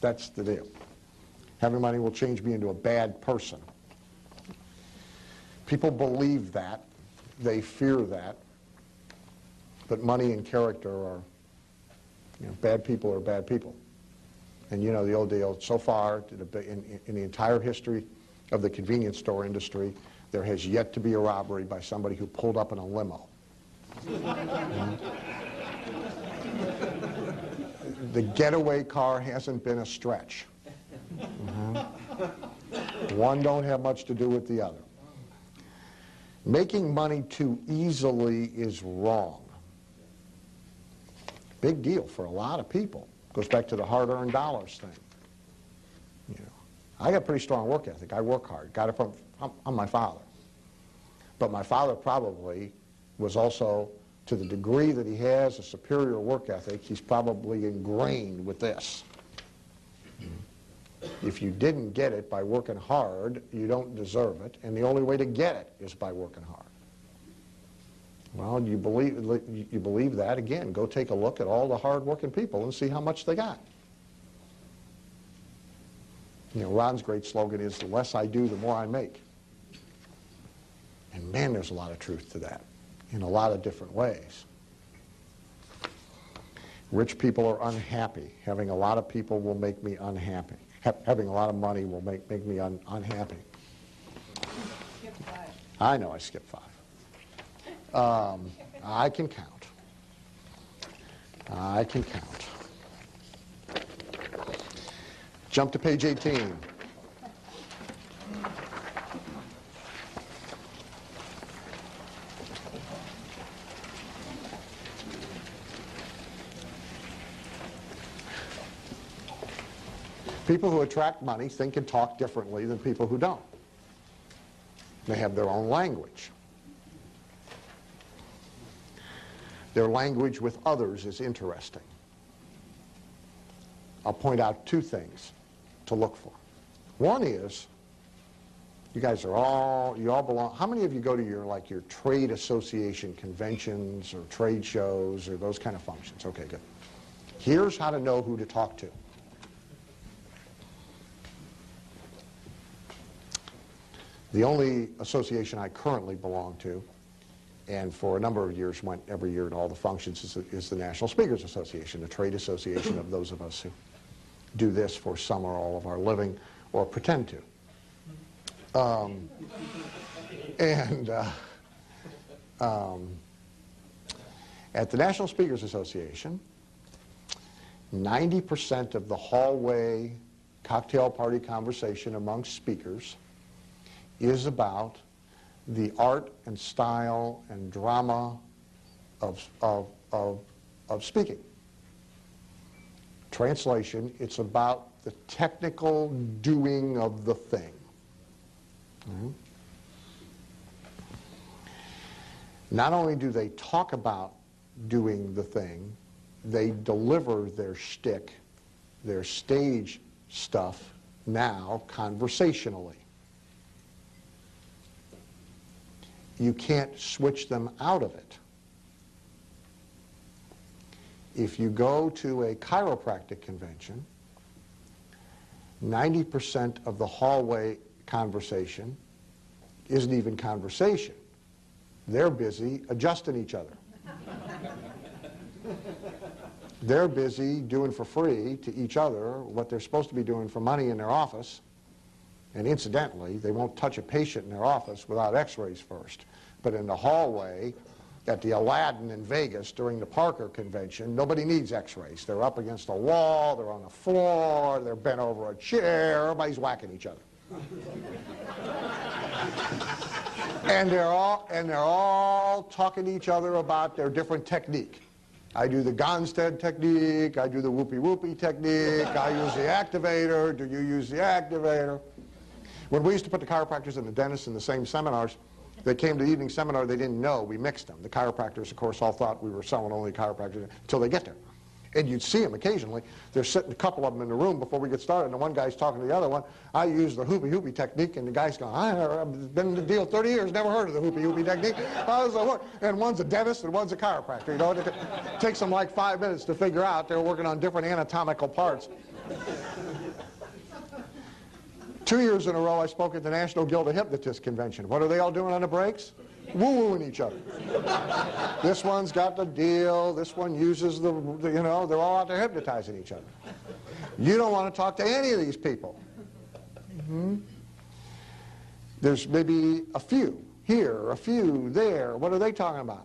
That's the deal. Having money will change me into a bad person. People believe that. They fear that. But money and character are, you know, bad people are bad people. And you know the old deal, so far, in the entire history of the convenience store industry, there has yet to be a robbery by somebody who pulled up in a limo. The getaway car hasn't been a stretch. One don't have much to do with the other. Making money too easily is wrong. Big deal for a lot of people. Goes back to the hard-earned dollars thing. You know, I got pretty strong work ethic. I work hard. Got it from my father. But my father probably was also to the degree that he has a superior work ethic, he's probably ingrained with this. If you didn't get it by working hard, you don't deserve it, and the only way to get it is by working hard. Well, you believe that? Again, go take a look at all the hard-working people and see how much they got. You know, Ron's great slogan is, the less I do, the more I make. And man, there's a lot of truth to that in a lot of different ways. Rich people are unhappy. Having a lot of people will make me unhappy. Having a lot of money will make me unhappy. Skip 5. I know I skipped 5. I can count. I can count. Jump to page 18. People who attract money think and talk differently than people who don't. They have their own language. Their language with others is interesting. I'll point out 2 things to look for. One is, you guys are all belong, how many of you go to your trade association conventions or trade shows or those kind of functions? Okay, good. Here's how to know who to talk to. The only association I currently belong to, and for a number of years went every year to all the functions, is the National Speakers Association, a trade association of those of us who do this for some or all of our living, or pretend to. At the National Speakers Association, 90% of the hallway cocktail party conversation amongst speakers is about the art and style and drama of speaking. Translation, it's about the technical doing of the thing. Not only do they talk about doing the thing, they deliver their shtick, their stage stuff now conversationally. You can't switch them out of it. If you go to a chiropractic convention, 90% of the hallway conversation isn't even conversation. They're busy adjusting each other. They're busy doing for free to each other what they're supposed to be doing for money in their office. And incidentally, they won't touch a patient in their office without x-rays first. But in the hallway at the Aladdin in Vegas during the Parker convention, nobody needs x-rays. They're up against a wall, they're on the floor, they're bent over a chair, everybody's whacking each other. And they're all talking to each other about their different technique. I do the Gonstead technique, I do the whoopee-whoopee technique, I use the activator, do you use the activator? When we used to put the chiropractors and the dentists in the same seminars, they came to the evening seminar, they didn't know we mixed them. The chiropractors, of course, all thought we were selling only chiropractors until they get there. And you'd see them occasionally. There's sitting a couple of them in the room before we get started, and the one guy's talking to the other one. I use the hoopy-hoopy technique, and the guy's going, I've been in the deal 30 years, never heard of the hoopy-hoopy technique. And one's a dentist and one's a chiropractor. You know, it takes them like 5 minutes to figure out they're working on different anatomical parts. 2 years in a row, I spoke at the National Guild of Hypnotists Convention. What are they all doing on the breaks? Woo-wooing each other. This one's got the deal. This one uses the, you know, they're all out there hypnotizing each other. You don't want to talk to any of these people. There's maybe a few here, a few there. What are they talking about?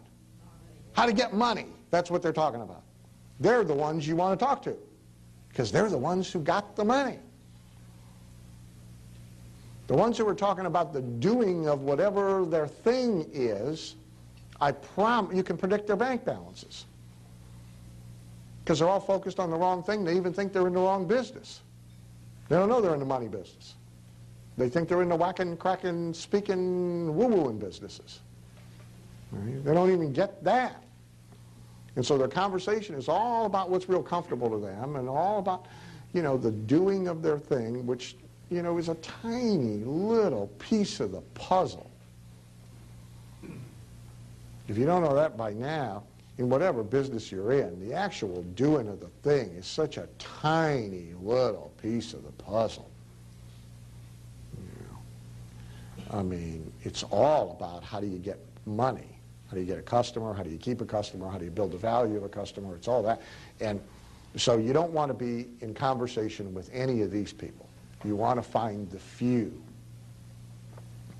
How to get money. That's what they're talking about. They're the ones you want to talk to because they're the ones who got the money. The ones who are talking about the doing of whatever their thing is, I promise you can predict their bank balances. Because they're all focused on the wrong thing. They even think they're in the wrong business. They don't know they're in the money business. They think they're in the whacking, cracking, speaking, woo-wooing businesses. Right? They don't even get that. And so their conversation is all about what's real comfortable to them and all about, the doing of their thing, which, is a tiny little piece of the puzzle. If you don't know that by now, in whatever business you're in, the actual doing of the thing is such a tiny little piece of the puzzle. I mean, it's all about how do you get money, how do you get a customer, how do you keep a customer, how do you build the value of a customer, it's all that. And so you don't want to be in conversation with any of these people. You want to find the few.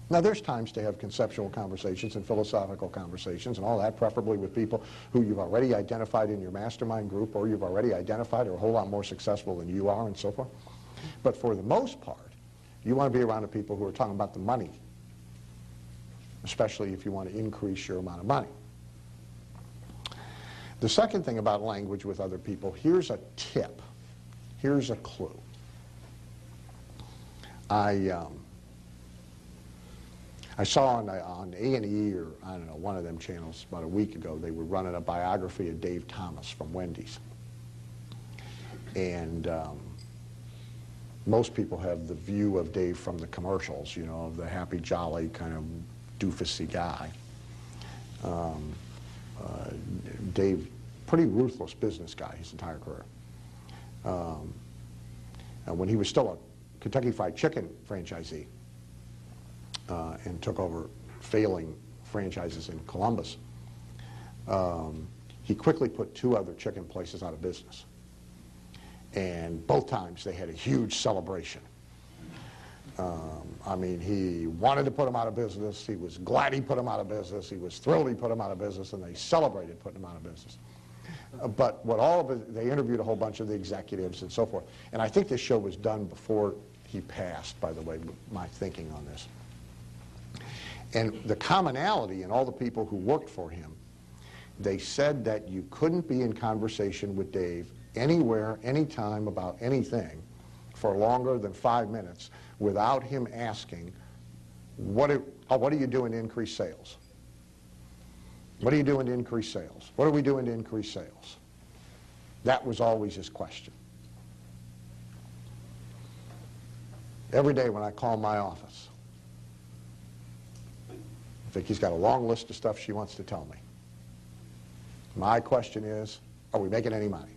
Now, there's times to have conceptual conversations and philosophical conversations and all that, preferably with people who you've already identified in your mastermind group or you've already identified are a whole lot more successful than you are and so forth. But for the most part, you want to be around the people who are talking about the money, especially if you want to increase your amount of money. The second thing about language with other people, here's a tip, here's a clue. I saw on A&E or, I don't know, one of them channels about a week ago, they were running a biography of Dave Thomas from Wendy's. And most people have the view of Dave from the commercials, of the happy, jolly, kind of doofusy guy. Dave, pretty ruthless business guy his entire career. And when he was still a Kentucky Fried Chicken franchisee, and took over failing franchises in Columbus, he quickly put 2 other chicken places out of business. And both times they had a huge celebration. I mean, he wanted to put them out of business. He was glad he put them out of business. He was thrilled he put them out of business, and they celebrated putting them out of business. But what all of it, they interviewed a whole bunch of the executives and so forth. And I think this show was done before he passed, by the way, my thinking on this. And the commonality in all the people who worked for him, they said that you couldn't be in conversation with Dave anywhere, anytime, about anything for longer than 5 minutes without him asking, what are you doing to increase sales? What are you doing to increase sales? What are we doing to increase sales? That was always his question. Every day when I call my office, Vicki's got a long list of stuff she wants to tell me. My question is, are we making any money?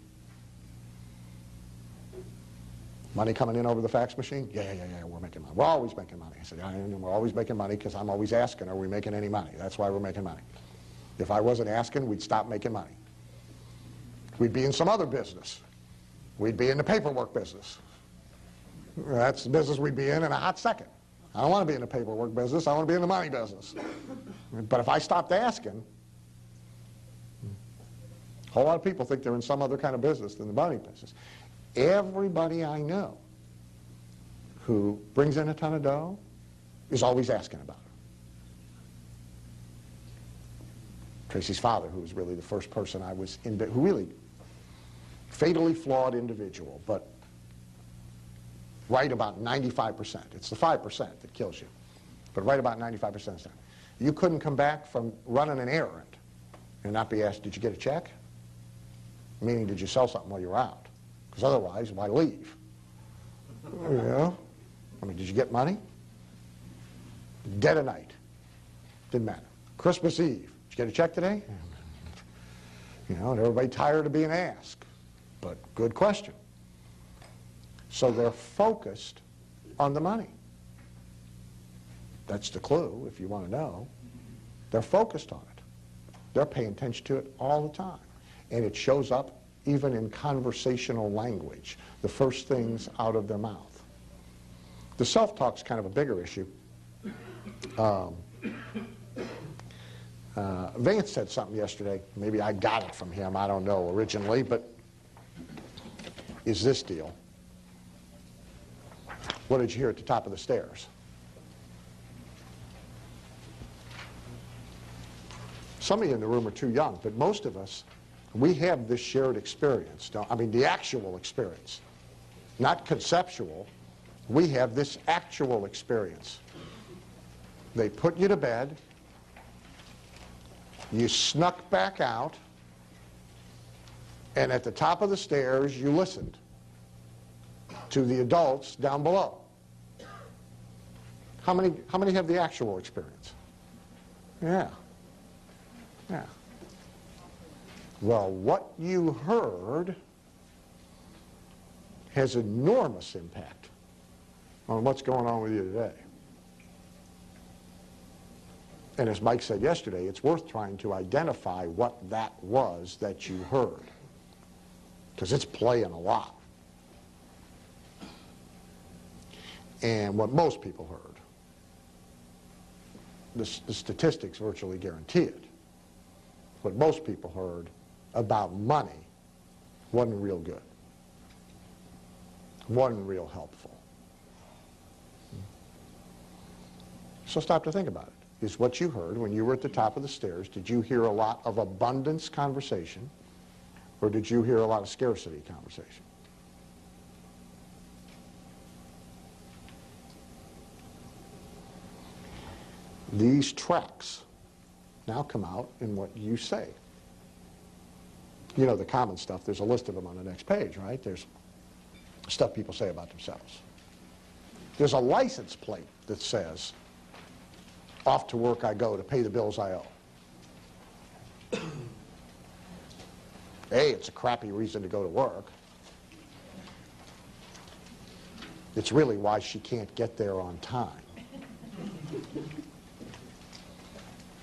Money coming in over the fax machine? Yeah, we're making money. We're always making money. I said, yeah, we're always making money because I'm always asking, are we making any money? That's why we're making money. If I wasn't asking, we'd stop making money. We'd be in some other business. We'd be in the paperwork business. That's the business we'd be in a hot second. I don't want to be in the paperwork business. I want to be in the money business. But if I stopped asking, a whole lot of people think they're in some other kind of business than the money business. Everybody I know who brings in a ton of dough is always asking about it. Tracy's father, who was really the first person I was in, who really fatally flawed individual, but right about 95%. It's the 5% that kills you, but right about 95% of the time. You couldn't come back from running an errand and not be asked, did you get a check? Meaning, did you sell something while you were out? Because otherwise, why leave? I mean, did you get money? Dead of night. Didn't matter. Christmas Eve. Did you get a check today? And everybody tired of being asked. But good question. So they're focused on the money. That's the clue, if you want to know. They're focused on it. They're paying attention to it all the time. And it shows up even in conversational language, the first things out of their mouth. The self-talk's kind of a bigger issue. Vance said something yesterday. Maybe I got it from him. I don't know originally, but is this deal. What did you hear at the top of the stairs? Some of you in the room are too young, but most of us, we have this shared experience. The actual experience. Not conceptual. We have this actual experience. They put you to bed. You snuck back out. And at the top of the stairs, you listened to the adults down below. How many have the actual experience? Yeah. Yeah. Well, what you heard has enormous impact on what's going on with you today. And as Mike said yesterday, it's worth trying to identify what that was that you heard, because it's playing a lot. And what most people heard, the statistics virtually guarantee it, what most people heard about money wasn't real good, wasn't real helpful. So stop to think about it. Is what you heard when you were at the top of the stairs, did you hear a lot of abundance conversation, or did you hear a lot of scarcity conversation? These tracks now come out in what you say. You know the common stuff, there's a list of them on the next page, right? There's stuff people say about themselves. There's a license plate that says, off to work I go to pay the bills I owe. A, it's a crappy reason to go to work. It's really why she can't get there on time.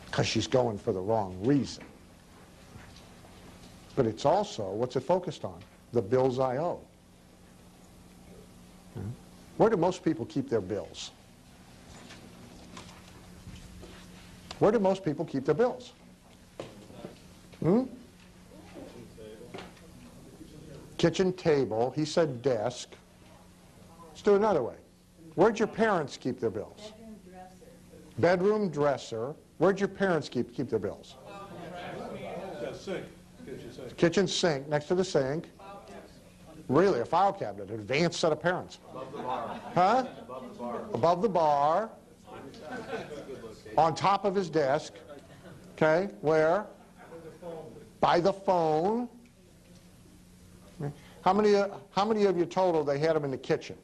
Because she's going for the wrong reason. But it's also, what's it focused on? The bills I owe. Where do most people keep their bills? Where do most people keep their bills? Kitchen table. He said desk. Let's do it another way. Where'd your parents keep their bills? Bedroom dresser. Where'd your parents keep their bills? Sink. Kitchen sink, next to the sink. Really, a file cabinet, an advanced set of parents. Above the bar. Huh? Above the bar. Above the bar. On top of his desk. Okay, where? By the phone. How many of you total they had them in the kitchen?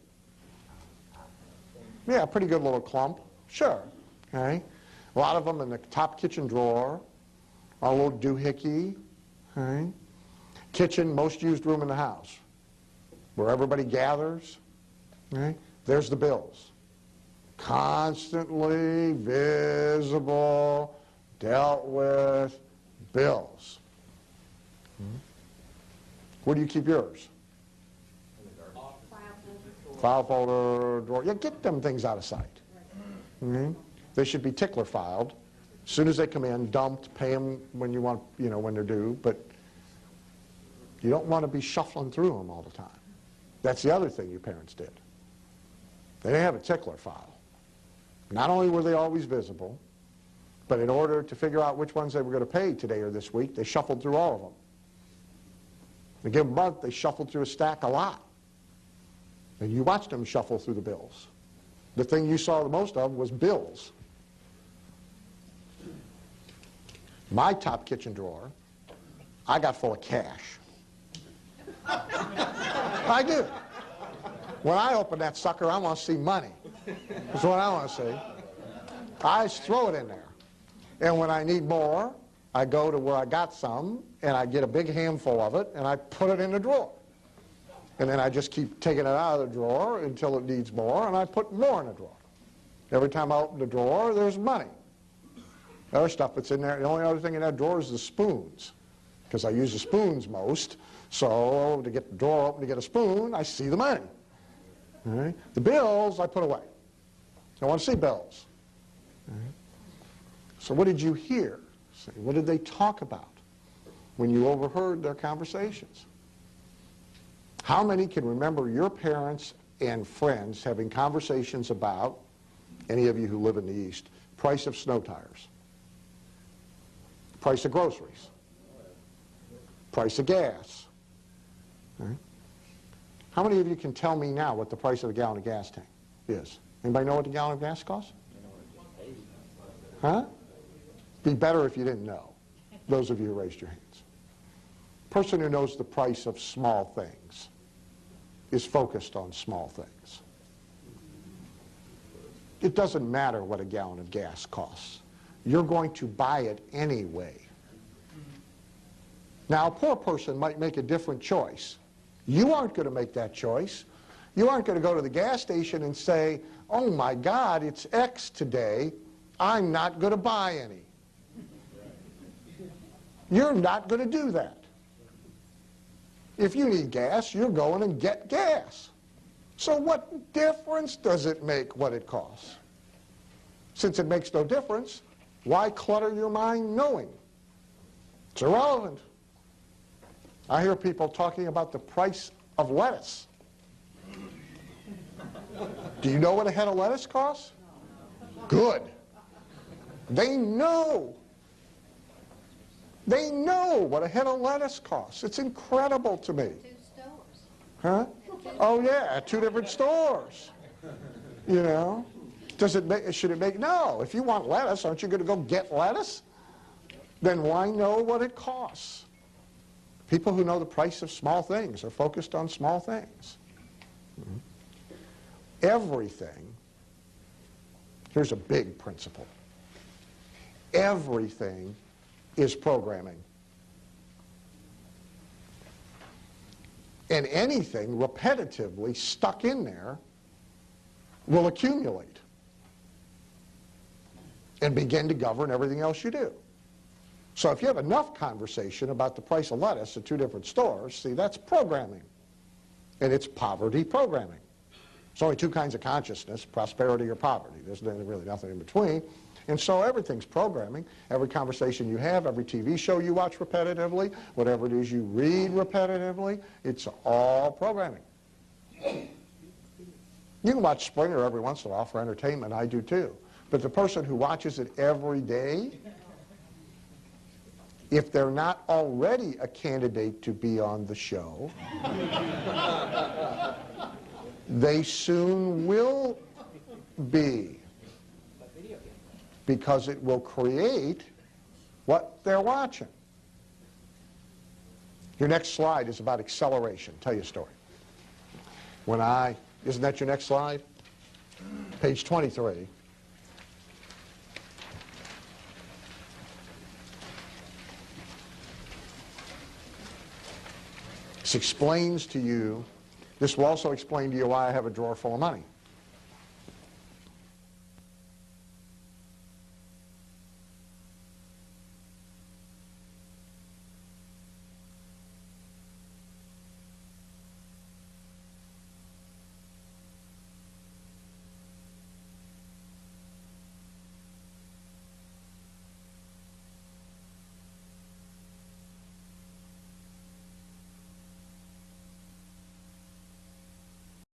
Yeah, pretty good little clump. Sure. Okay. A lot of them in the top kitchen drawer. A little doohickey. Okay. Kitchen, most used room in the house. Where everybody gathers. Okay. There's the bills. Constantly visible, dealt with bills. Where do you keep yours? File folder, drawer. Yeah, get them things out of sight. They should be tickler filed. As soon as they come in, dumped, pay them when you want, when they're due, but you don't want to be shuffling through them all the time. That's the other thing your parents did. They didn't have a tickler file. Not only were they always visible, but in order to figure out which ones they were going to pay today or this week, they shuffled through all of them. In a given month, they shuffled through a stack a lot. And you watched them shuffle through the bills. The thing you saw the most of was bills. My top kitchen drawer, I got full of cash. I do. When I open that sucker, I want to see money. That's what I want to see. I just throw it in there. And when I need more, I go to where I got some, and I get a big handful of it, and I put it in the drawer. And then I just keep taking it out of the drawer until it needs more, and I put more in the drawer. Every time I open the drawer, there's money. The other stuff that's in there, the only other thing in that drawer is the spoons, because I use the spoons most. So to get the drawer open to get a spoon, I see the money. All right? The bills, I put away. I want to see bills. All right? So what did you hear? What did they talk about when you overheard their conversations? How many can remember your parents and friends having conversations about, any of you who live in the East, price of snow tires, price of groceries, price of gas? Right? How many of you can tell me now what the price of a gallon of gas tank is? Anybody know what a gallon of gas costs? Huh? Be better if you didn't know, those of you who raised your hands. person who knows the price of small things is focused on small things. It doesn't matter what a gallon of gas costs. You're going to buy it anyway. Now, a poor person might make a different choice. You aren't going to make that choice. You aren't going to go to the gas station and say, oh my God, it's X today, I'm not going to buy any. You're not going to do that. If you need gas, you're going and get gas. So what difference does it make what it costs? Since it makes no difference, why clutter your mind knowing? It's irrelevant. I hear people talking about the price of lettuce. Do you know what a head of lettuce costs? Good. They know. They know what a head of lettuce costs. It's incredible to me. 2 stores. Huh? Oh yeah, at 2 different stores. You know? Does it make, should it make, no. If you want lettuce, aren't you going to go get lettuce? Then why know what it costs? People who know the price of small things are focused on small things. Everything, here's a big principle. Everything is programming. And anything repetitively stuck in there will accumulate and begin to govern everything else you do. So if you have enough conversation about the price of lettuce at 2 different stores, see, that's programming. And it's poverty programming. There's only 2 kinds of consciousness, prosperity or poverty. There's really nothing in between. And so everything's programming. Every conversation you have, every TV show you watch repetitively, whatever it is you read repetitively, it's all programming. You can watch Springer every once in a while for entertainment. I do too. But the person who watches it every day, if they're not already a candidate to be on the show, they soon will be, because it will create what they're watching. Your next slide is about acceleration. Tell you a story. Isn't that your next slide? Page 23. This explains to you, this will also explain to you why I have a drawer full of money.